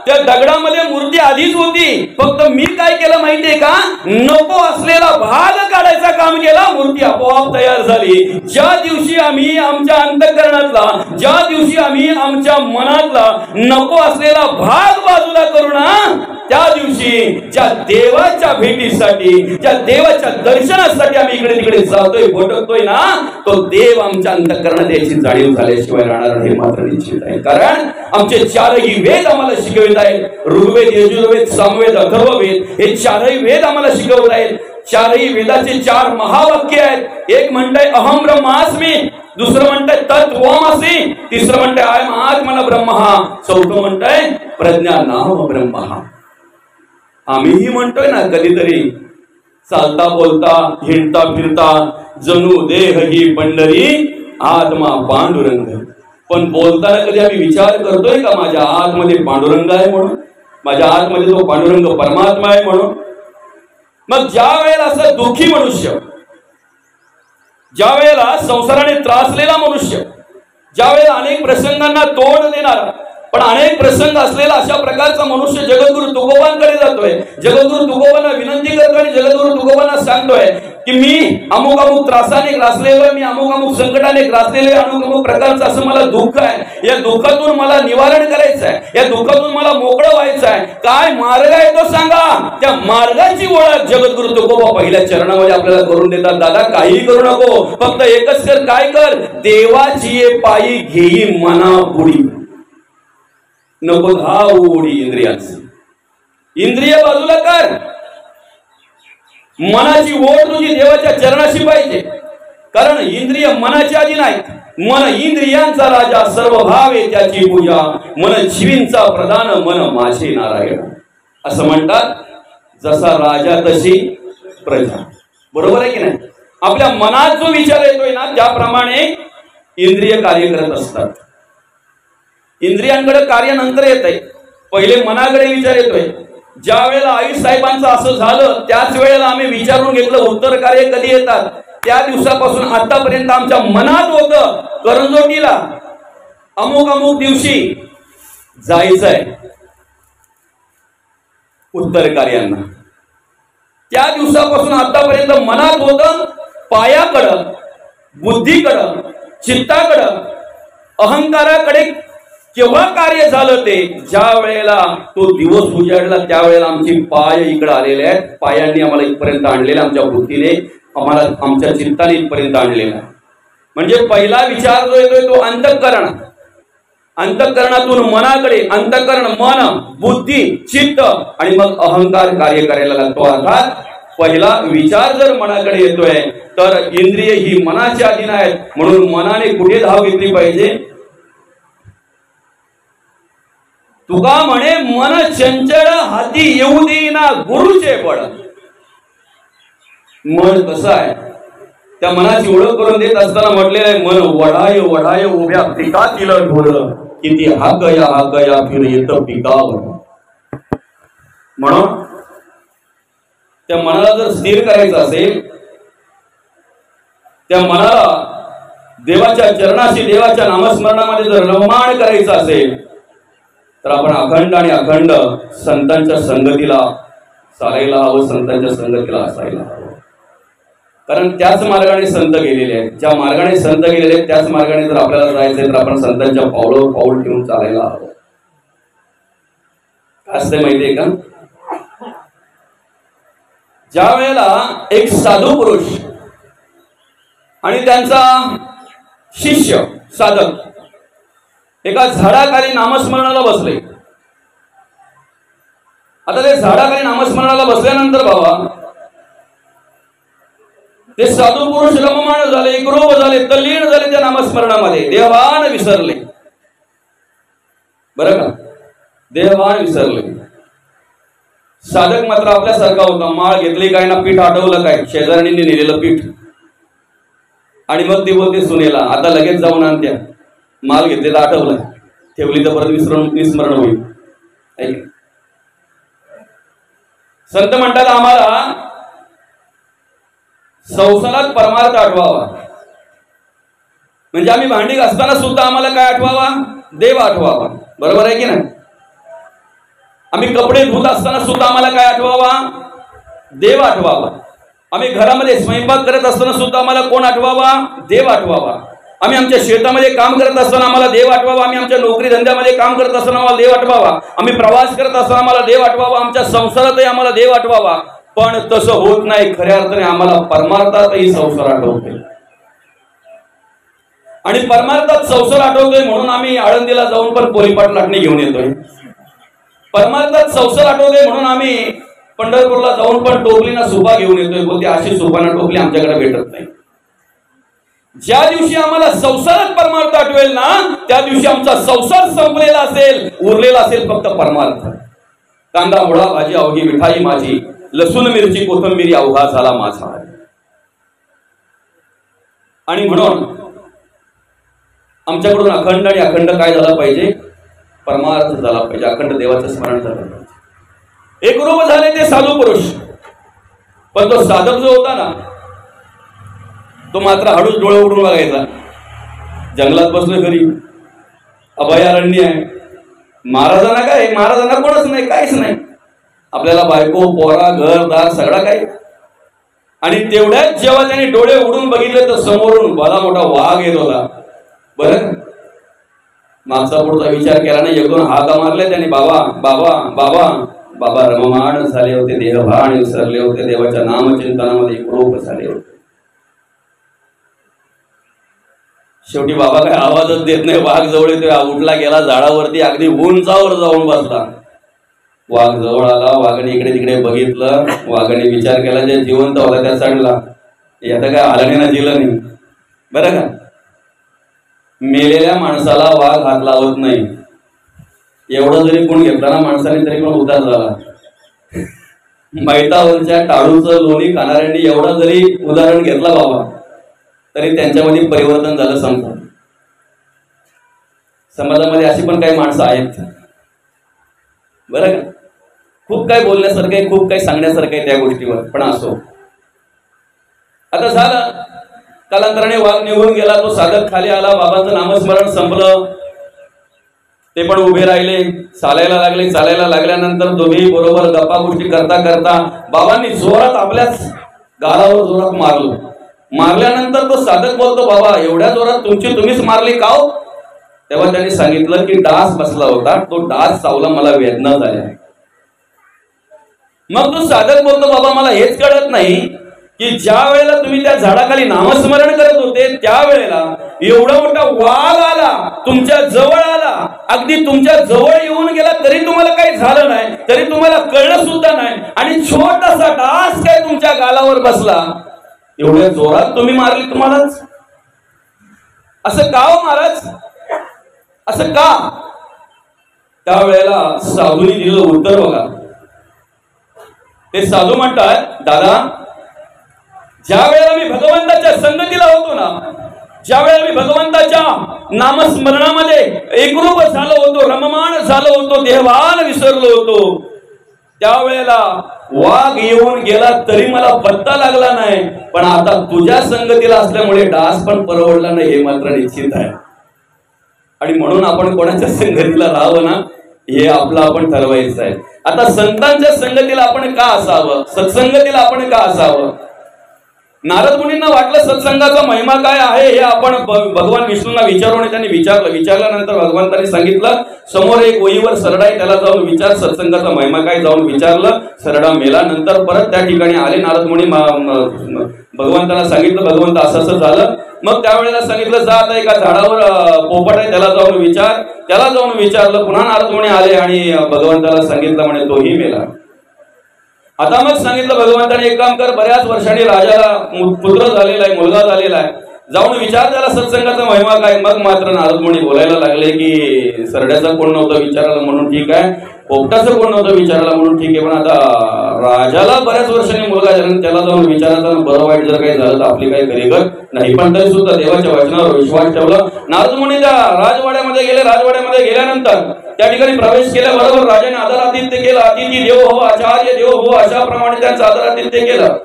त्या दगडामध्ये मूर्ती आधीच होती, फक्त मी काय केलं माहितीये का? नको असलेला भाग काढायचा काम केला, मूर्ती आपोआप तयार झाली. ज्या दिवशी आम्ही आमच्या अंतःकरणातला, ज्या दिवशी आम्ही आमच्या मनातला नको असलेला भाग बाजूला करू ना, त्या दिवशी ज्या देवाच्या भेटीसाठी, ज्या देवाच्या दर्शनासाठी आम्ही इकडे तिकडे जातोय, भटकतोय ना, तो देव आमच्या अंतःकरणात याची जाणीव झाल्याशिवाय राहणार हे मात्र निश्चित आहे. कारण आमचे चारही वेद आम्हाला शिकवित आहेत. ऋग्वेद, यजुर्वेद, सामवेद, अथर्ववेद हे चारही वेद आम्हाला शिकवत आहेत. चारही वेदाचे 4 महावाक्य आहेत. एक म्हणतंय अहम ब्रह्मास्मी, दुसरं म्हणतंय तत्त्वमसि, तिसरं म्हणतंय अयम आत्मन ब्रह्म, चौथं म्हणतंय प्रज्ञानाम ब्रह्म. आम्हीही म्हणतोय ना कधीतरी, चालता बोलता हिंडता फिरता जणू देह ही पंढरी, आत्मा पांडुरंग. पण बोलताना कधी आम्ही विचार करतोय का माझ्या आतमध्ये पांडुरंग आहे म्हणून, माझ्या आतमध्ये तो पांडुरंग परमात्मा आहे म्हणून? मग ज्या वेळेला असं दुःखी मनुष्य, ज्या वेळेला संसाराने त्रासलेला मनुष्य, ज्या वेळेला अनेक प्रसंगांना तोंड देणारा पण अनेक प्रसंग असलेला अशा प्रकारचा मनुष्य जगद्गुरु तुकोबांकडे जातोय, जगद्गुरु तुकोबांना विनंती करतोय आणि जगद्गुरु तुकोबांना सांगतोय की मी अमुक अमुक त्रासाने ग्रासलेलो आहे, मी अमुक अमुक संकटाने ग्रासलेलो आहे, अमुक अमुक प्रकारचं असं मला दुःख आहे, या दुःखातून मला निवारण करायचं आहे, या दुःखातून मला मोकळं व्हायचं आहे. काय मार्ग आहे तो सांगा. त्या मार्गाची ओळख जगद्गुरु तुकोबा पहिल्या चरणामध्ये आपल्याला करून देतात. दादा काही करू नको, फक्त एकच कर. काय कर? देवाची पायी घेई मना पुढी, नको धाव उडी इंद्रियांची. इंद्रिय बाजूला कर, मनाची ओढ तुझी देवाच्या चरणाशी पाहिजे. कारण इंद्रिय मनाच्या आधी नाहीत. मन इंद्रियांचा राजा, सर्व भावे त्याची पूजा, मन जीवींचा प्रधान, मन माझे नारायण. असं म्हणतात, जसा राजा तशी प्रजा. बरोबर आहे की नाही? आपल्या मनात जो विचार येतोय ना, त्याप्रमाणे इंद्रिय कार्य करत असतात. इंद्रियांकडे कार्य नंतर येत आहे, पहिले मनाकडे विचार येतोय. ज्या वेळेला आई साहेबांचं असं झालं, त्याच वेळेला आम्ही विचारून घेतलं उत्तर कार्य कधी येतात. त्या दिवसापासून आतापर्यंत आमच्या मनात होतं करंजोटीला अमुक अमुक दिवशी जायचंय उत्तर कार्यांना. त्या दिवसापासून आतापर्यंत मनात होतं पायाकडं, बुद्धीकडं, चित्ताकडं, अहंकाराकडे केव्हा कार्य झालं ते ज्या वेळेला तो दिवस उजाडला, त्यावेळेला आमची पाय इकडे आलेले आहेत. पायांनी आम्हाला इथपर्यंत आणलेलं, आमच्या बुद्धीने आम्हाला, आमच्या चित्ताने इथपर्यंत आणलेला. म्हणजे पहिला विचार जो येतोय तो अंतःकरण, अंतःकरणातून मनाकडे, अंतःकरण मन, बुद्धी, चित्त आणि मग अहंकार कार्य करायला लागतो. अर्थात पहिला विचार जर मनाकडे येतोय तर इंद्रिय ही मनाच्या अधीन आहेत. म्हणून मनाने कुठे धाव घेतली पाहिजे? तुका म्हणे मन चंचळ हाती येऊ देईना गुरुचे बळ. मन कसं आहे त्या मनाची ओळख करून देत असताना म्हटलेलं आहे, मन वढाय वढाय उभ्या पिकातील ढोल, किती हाक या फिर येत पिकावर. म्हणून त्या मनाला जर स्थिर करायचं असेल, त्या मनाला देवाच्या चरणाशी, देवाच्या नामस्मरणामध्ये जर रममाण करायचं असेल तर आपण अखंड आणि अखंड संतांच्या संगतीला चालायला हवं, संतांच्या संगतीला असायला हवं. कारण त्याच मार्गाने संत गेलेले आहेत. ज्या मार्गाने संत गेलेले आहेत त्याच मार्गाने जर आपल्याला जायचंय तर आपण संतांच्या पावलावर पाऊल ठेवून चालायला हवं. काय असते माहितीये का? ज्या वेळेला एक साधू पुरुष आणि त्यांचा शिष्य साधक एका झाडाखाली नामस्मरणाला बसले. आता ते झाडाखाली नामस्मरणाला बसल्यानंतर बाबा ते साधू पुरुष रममाण झाले, एकरूप झाले, तल्लीन झाले त्या नामस्मरणामध्ये, देवान विसरले. बरं का, देवान विसरले. साधक मात्र आपल्यासारखा होता, माळ घेतली काय ना पीठ आठवलं काय, शेजारणींनी नेलेलं पीठ, आणि मग ती बोलते सुनेला आता लगेच जाऊन आणत्या, माल घेतलेला आठवलं, ठेवली तर परत विस्मरण होईल. संत म्हणतात आम्हाला संसारात परमार्थ आठवावा, म्हणजे आम्ही भांडी घासताना सुद्धा आम्हाला काय आठवावा, देव आठवावा. बरोबर आहे की नाही? आम्ही कपडे धुत असताना सुद्धा आम्हाला काय आठवावा, देव आठवावा. आम्ही घरामध्ये स्वयंपाक करत असताना सुद्धा आम्हाला कोण आठवावा, देव आठवावा. आम्ही आमच्या शेतामध्ये काम करत असताना आम्हाला देव आठवावा. आम्ही आमच्या नोकरी धंद्यामध्ये काम करत असताना आम्हाला देव आठवावा. आम्ही प्रवास करत असताना आम्हाला देव आठवावा. आमच्या संसारातही आम्हाला देव आठवावा. पण तसं होत नाही. खऱ्या अर्थाने आम्हाला परमार्थातही संसार आठवतोय, आणि परमार्थात संसार आठवतोय म्हणून आम्ही आळंदीला जाऊन पण पोलीपाट लाटणी घेऊन येतोय. परमार्थात संसार आठवतोय म्हणून आम्ही पंढरपूरला जाऊन पण टोपलीना सुपा घेऊन येतोय. बोलते अशी सुपाना टोपली आमच्याकडे भेटत नाही. ज्या दिवशी आम्हाला संसारात परमार्थ आठवेल ना, त्या दिवशी आमचा संसार संपलेला असेल, उरलेला असेल फक्त परमार्थ. कांदा मुळा भाजी अवघी मिठाई माझी, लसूण मिरची कोथिंबीर अवघा झाला माझा. आणि म्हणून आमच्याकडून अखंड आणि अखंड काय झाला पाहिजे, परमार्थ झाला पाहिजे, अखंड देवाचं स्मरण झालं पाहिजे. एकरूप झाले ते साधू पुरुष. पण तो साधक जो होता ना, तो मात्र हळूच डोळे उघडून बघायचा. जंगलात बसलोय घरी, अभयारण्य आहे, महाराजांना काय, महाराजांना कोणच नाही, काहीच नाही, आपल्याला बायको पोरा घरदार सगळा काही. आणि तेवढ्याच जेव्हा त्याने डोळे उघडून बघितले तर समोरून भला मोठा वाघ येत होता. बरं, मागचा पुढचा विचार केला नाही, एकदम हाका मारले त्याने, बाबा बाबा बाबा. बाबा रममाण झाले होते, देहभान विसरले होते, देवाच्या नामचिंतनामध्ये एकरूप झाले होते. शेवटी बाबा काय आवाजच देत नाही. वाघ जवळ येतोय, उठला गेला झाडावरती, अगदी उंचावर जाऊन बसला. वाघ जवळ आला, वाघाने इकडे तिकडे बघितलं, वाघाने विचार केला, जे जिवंत होता त्या चढला, यात काय आलं नाही दिलं नाही. बरं का, मेलेल्या माणसाला वाघ हात लावत नाही. एवढं जरी गुण घेतला ना माणसाने तरी पण उदार झाला. मैतावरच्या टाळूचं लोणी खाणाऱ्यांनी एवढं जरी उदाहरण घेतलं बाबा, तरी त्यांच्यामध्ये परिवर्तन झालं. समाजामध्ये अशी पण काही माणसं आहेत. बरं का, खूप काही बोलण्यासारखं आहे, खूप काही सांगण्यासारखं आहे त्या गोष्टीवर. पण असो, आता झालं, कालांतराने वाघ निघून गेला, तो साधक खाली आला, बाबांचं नामस्मरण संपलं, ते पण उभे राहिले, चालायला लागले. चालायला लागल्यानंतर दोघेही बरोबर गप्पा गोष्टी करता करता बाबांनी जोरात आपल्याच गालावर जोरात मारलं. मारल्यानंतर तो साधक बोलतो, बाबा एवढ्या जोरात तुम्हीच मारली का हो? तेव्हा त्यांनी सांगितलं की डास बसला होता, तो डास चावला, मला वेदना झाल्या. मग तो साधक बोलतो, बाबा मला हेच कळत नाही की ज्या वेळेला तुम्ही त्या झाडाखाली नामस्मरण करत होते, त्यावेळेला एवढा मोठा वाघ आला, तुमच्या जवळ आला, अगदी तुमच्या जवळ येऊन गेला, तरी तुम्हाला काही झालं नाही, तरी तुम्हाला कळलं सुद्धा नाही, आणि छोटासा डास काय तुमच्या गालावर बसला. एवढ्या जोरात तुम्ही मारली तुम्हालाच? असं का हो महाराज, असं का? त्यावेळेला साधूंनी दिलं उत्तर बघा. ते साधू म्हणतात, दादा ज्या वेळेला मी भगवंताच्या संगतीला होतो ना, ज्या वेळेला मी भगवंताच्या नामस्मरणामध्ये एकरूप झालो होतो, रममाण झालो होतो, देहभान विसरलो होतो, त्यावेळेला वाघ येऊन गेला तरी मला पत्ता लागला नाही. पण आता तुझ्या संगतीला असल्यामुळे डास पण परवडला नाही, हे मात्र निश्चित आहे. आणि म्हणून आपण कोणाच्या संगतीला राहावं ना, हे आपलं आपण ठरवायचं आहे. आता संतांच्या संगतीला आपण का असावं, सत्संगतीला आपण का असावं? नारद मुनींना वाटलं सत्संगाचा महिमा काय आहे हे आपण भगवान विष्णूंना विचारू, आणि त्यांनी विचारल्यानंतर भगवंतांनी सांगितलं समोर एक वहीवर सरडा आहे, त्याला जाऊन विचार सत्संगाचा महिमा काय. जाऊन विचारलं, सरडा मेल्यानंतर परत त्या ठिकाणी आले नारद मुनी, भगवंताला सांगितलं भगवंत असं असं झालं. मग त्यावेळेला सांगितलं जा आता एका झाडावर पोपट आहे त्याला जाऊन विचार. त्याला जाऊन विचारलं, पुन्हा नारद मुनी आले आणि भगवंताला सांगितलं, म्हणे तोही मेला. आता मग सांगितलं भगवंताने एक काम कर, बऱ्याच वर्षांनी राजाला पुत्र झालेला आहे, मुलगा झालेला आहे, जाऊन विचार त्याला सत्संगाचा महिमा काय. मग मात्र नारद मुनी बोलायला लागले की सरड्याचा कोण नव्हतं विचारायला म्हणून ठीक आहे, पोपटाचं कोण नव्हतं विचारायला म्हणून ठीक आहे, पण आता राजाला बऱ्याच वर्षांनी मुलगा झाला त्याला जाऊन विचारायचं बरं वाईट जर काही झालं तर आपली काही गरीबत नाही. पण तरी सुद्धा देवाच्या वचनावर विश्वास ठेवला. नारद मुनी त्या राजवाड्यामध्ये गेले. राजवाड्यामध्ये गेल्यानंतर त्या ठिकाणी प्रवेश केल्याबरोबर राजाने आदरातिथ्य केलं. अतिथी देव हो, आचार्य देव हो, अशा प्रमाणे त्यांचं आदरातिथ्य केलं.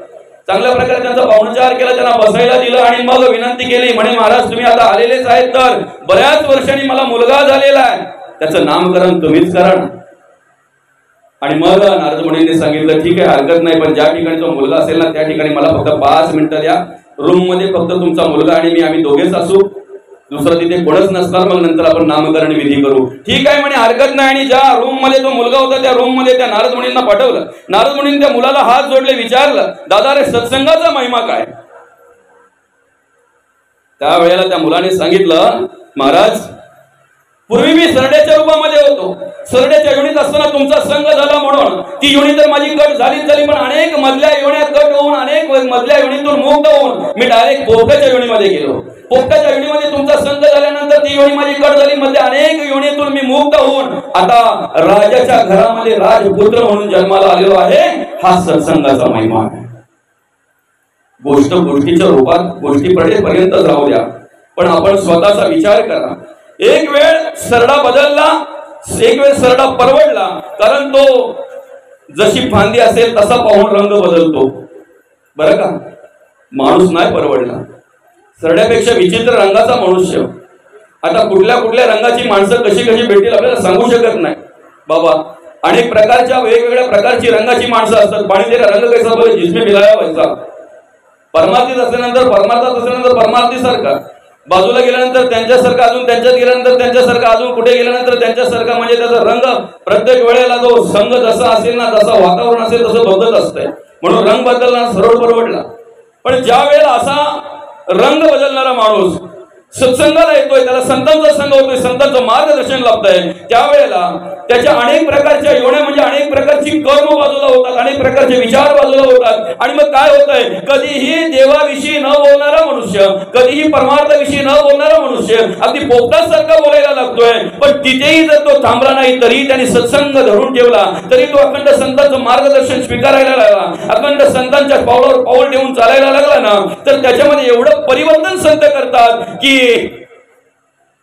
चांगल्या प्रकारे त्यांचा पाहुणचार केला, त्यांना बसायला दिलं आणि मग विनंती केली, म्हणे महाराज तुम्ही आता आलेलेच आहेत तर बऱ्याच वर्षांनी मला मुलगा झालेला आहे, त्याचं नामकरण तुम्हीच करा ना. आणि मग नारद मुनींनी सांगितलं ठीक आहे हरकत नाही, पण ज्या ठिकाणी तो मुलगा असेल ना त्या ठिकाणी मला फक्त 5 मिनिटं द्या. रूम मध्ये फक्त तुमचा मुलगा आणि मी, आम्ही दोघेच असू, दुसरं तिथे कोणच नसणार, मग नंतर आपण नामकरण विधी करू. ठीक आहे म्हणे हरकत नाही. आणि ज्या रूम मध्ये तो मुलगा होता त्या रूम मध्ये त्या नारद मुनींना पाठवलं. नारद मुनींनी त्या मुलाला हात जोडले, विचारलं दादा रे सत्संगाचा महिमा काय. त्यावेळेला त्या मुलाने सांगितलं महाराज पूर्वी मी सरड्याच्या रूपामध्ये होतो, सरड्याच्या योनीत असताना तुमचा संग झाला म्हणून ती योनी तर माझी कट झालीच झाली, पण अनेक मधल्या योन्या कट होऊन अनेक मधल्या योनीतून मुक्त होऊन मी डायरेक्ट पोपटाच्या योनीमध्ये गेलो. पोपटाच्या योनीमध्ये तुमचा संग झाल्यानंतर ती योनी माझी कट झाली, मध्ये अनेक योनीतून मी मुक्त होऊन आता राजाच्या घरामध्ये राजपुत्र म्हणून जन्माला आलेलो आहे. हा सत्संगाचा महिमा आहे. गोष्ट गोष्टीच्या रूपात गोष्टीपर्यंत जाऊ द्या, पण आपण स्वतःचा विचार करा. एक वेळ सरडा बदलला, एक वेळ सरडा परवडला, कारण तो जशी फांदी असेल तसा पाहून रंग बदलतो. बरं का, माणूस नाही परवडला. सरड्यापेक्षा विचित्र रंगाचा मनुष्य. आता कुठल्या कुठल्या रंगाची माणसं कशी कशी भेटतील आपल्याला सांगू शकत नाही बाबा. अनेक प्रकारच्या वेगवेगळ्या प्रकारची रंगाची माणसं असतात. पाणी तेरा रंग कैसा बोले जिसमें मिलाया वैसा. परमार्थीत असल्यानंतर परमार्थात असल्यानंतर परमार्थी सारखा, बाजूला गेल्यानंतर त्यांच्यासारखा, अजून त्यांच्यात गेल्यानंतर त्यांच्यासारखा, अजून कुठे गेल्यानंतर त्यांच्यासारखा, म्हणजे त्याचा रंग प्रत्येक वेळेला जो संघ जसा असेल ना तसा वातावरण असेल तसं बदलत असतंय. म्हणून रंग बदलला सरळ परवडला. पण ज्या वेळेला असा रंग बदलणारा माणूस सत्संगाला येतोय, त्याला संतांचा संघ होतोय, संतांचं मार्गदर्शन लाभतंय, त्यावेळेला त्याच्या अनेक प्रकारच्या योन्या म्हणजे अनेक प्रकारची कर्म बाजूला होतात, अनेक प्रकारचे विचार बाजूला होतात. आणि मग काय होतंय, कधीही देवाविषयी न बोलणारा मनुष्य, कधीही परमार्थाविषयी न बोलणारा मनुष्य अगदी पोपटासारखा बोलायला लागतोय. पण तिथेही जर तो थांबला नाही, तरी त्यांनी सत्संग धरून ठेवला, तरी तो अखंड संतांचं मार्गदर्शन स्वीकारायला लागला, अखंड संतांच्या पावलावर पाऊल ठेवून चालायला लागला ना, तर त्याच्यामध्ये एवढं परिवर्तन संत करतात की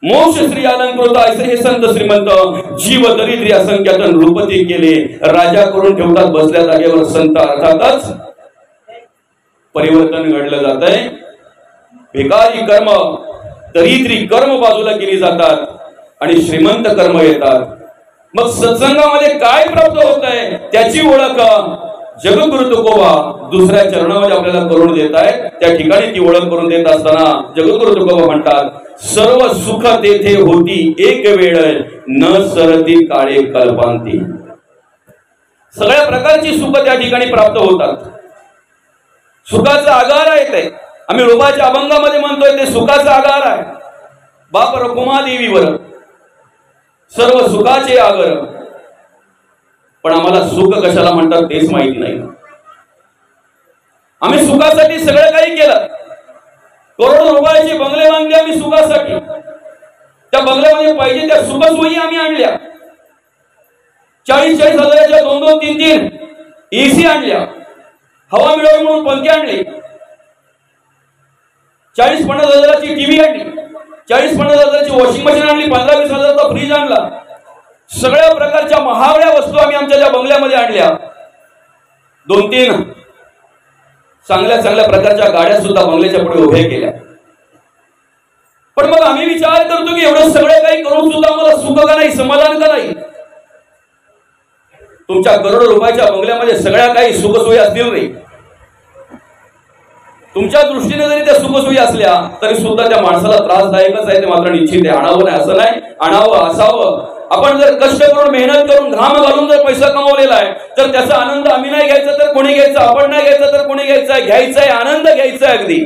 मोक्ष श्री अलंकृत ऐसे हे संत श्रीमंत जीव दरिद्री असंख्यातन रूपती केले राजा करून ठेवतात बसल्या जागेवर संत. अर्थातच परिवर्तन घडलं जात आहे. भिकारी कर्म दरिद्री कर्म बाजूला केली जातात आणि श्रीमंत कर्म येतात. मग सत्संगामध्ये काय प्राप्त होत आहे त्याची ओळख जगद्गुरु तुकोबा दुसऱ्या चरणामध्ये आपल्याला करून देत आहेत. त्या ठिकाणी ती ओळख करून देत असताना जगद्गुरु तुकोबा म्हणतात, सर्व सुख तेथे होती एक वेळ न सरती काळे कल्पांती. सगळ्या प्रकारची सुख त्या ठिकाणी प्राप्त होतात. सुखाचा आगार आहे ते. आम्ही रूपाच्या अभंगामध्ये म्हणतोय ते सुखाचा आगार आहे. बाप रकुमा देवीवर सर्व सुखाचे आगर. पण आम्हाला सुख कशाला म्हणतात तेच माहिती नाही. आम्ही सुखासाठी सगळं काही केलं. करोडो रुपयाचे बंगले बांधले आम्ही सुखासाठी. त्या बंगल्यामध्ये पाहिजे त्या सुखसोयी आम्ही आणल्या. 40-40 हजाराच्या 2-2, 3-3 एसी आणल्या. हवा मिळावी म्हणून पंखे आणले. 40-50 हजाराची टीव्ही आणली. 40-50 हजाराची वॉशिंग मशीन आणली. 15-20 हजाराचा फ्रीज आणला. सगळ्या प्रकारच्या महागड्या वस्तू आम्ही आमच्या त्या बंगल्यामध्ये आणल्या. 2-3 चांगल्या चांगल्या प्रकारच्या गाड्या सुद्धा बंगल्याच्या पुढे उभ्या केल्या. पण मग आम्ही विचार करतो की एवढं सगळं काही करून सुद्धा मला सुख का नाही, समाधान का नाही. तुमच्या करोडो रुपयाच्या बंगल्यामध्ये सगळ्या काही सुखसोयी असतील रे. तुमच्या दृष्टीने जरी त्या सुखसोयी असल्या तरी सुद्धा त्या माणसाला त्रासदायकच आहे, ते मात्र निश्चित आहे. आणावं नाही असं नाही, आणावं असावं. आपण जर कष्ट करून मेहनत करून घाम घालून जर पैसा कमवलेला आहे तर त्याचा आनंद आम्ही नाही घ्यायचा तर कोणी घ्यायचा, आपण नाही घ्यायचा तर कोणी घ्यायचा, घ्यायचा आहे, आनंद घ्यायचा आहे अगदी.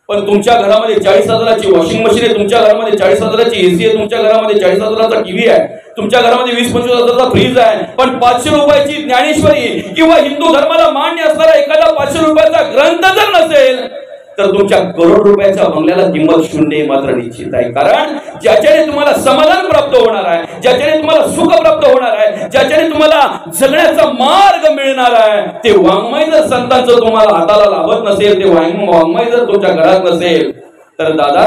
पण तुमच्या घरामध्ये 40,000ची वॉशिंग मशीन आहे, तुमच्या घरामध्ये 40,000ची एसी आहे, तुमच्या घरामध्ये 40,000चा टीव्ही आहे, तुमच्या घरामध्ये 20-25,000चा फ्रीज आहे, पण 500 रुपयाची ज्ञानेश्वरी किंवा हिंदू धर्माला मान्य असणारा एखादा 500 रुपयाचा ग्रंथ जर नसेल तर तुमच्या करोड रुपयाच्या बंगल्याला किंमत शून्य मात्र निश्चित आहे. कारण ज्याच्याने तुम्हाला समाधान प्राप्त होणार आहे, ज्याच्याने तुम्हाला सुख प्राप्त होणार आहे, ज्याच्याने तुम्हाला जगण्याचा मार्ग मिळणार आहे, ते वाङ्मय जर संतांचं तुम्हाला हाताला लाभत नसेल, ते वाङ्मय जर तुमच्या घरात नसेल तर दादा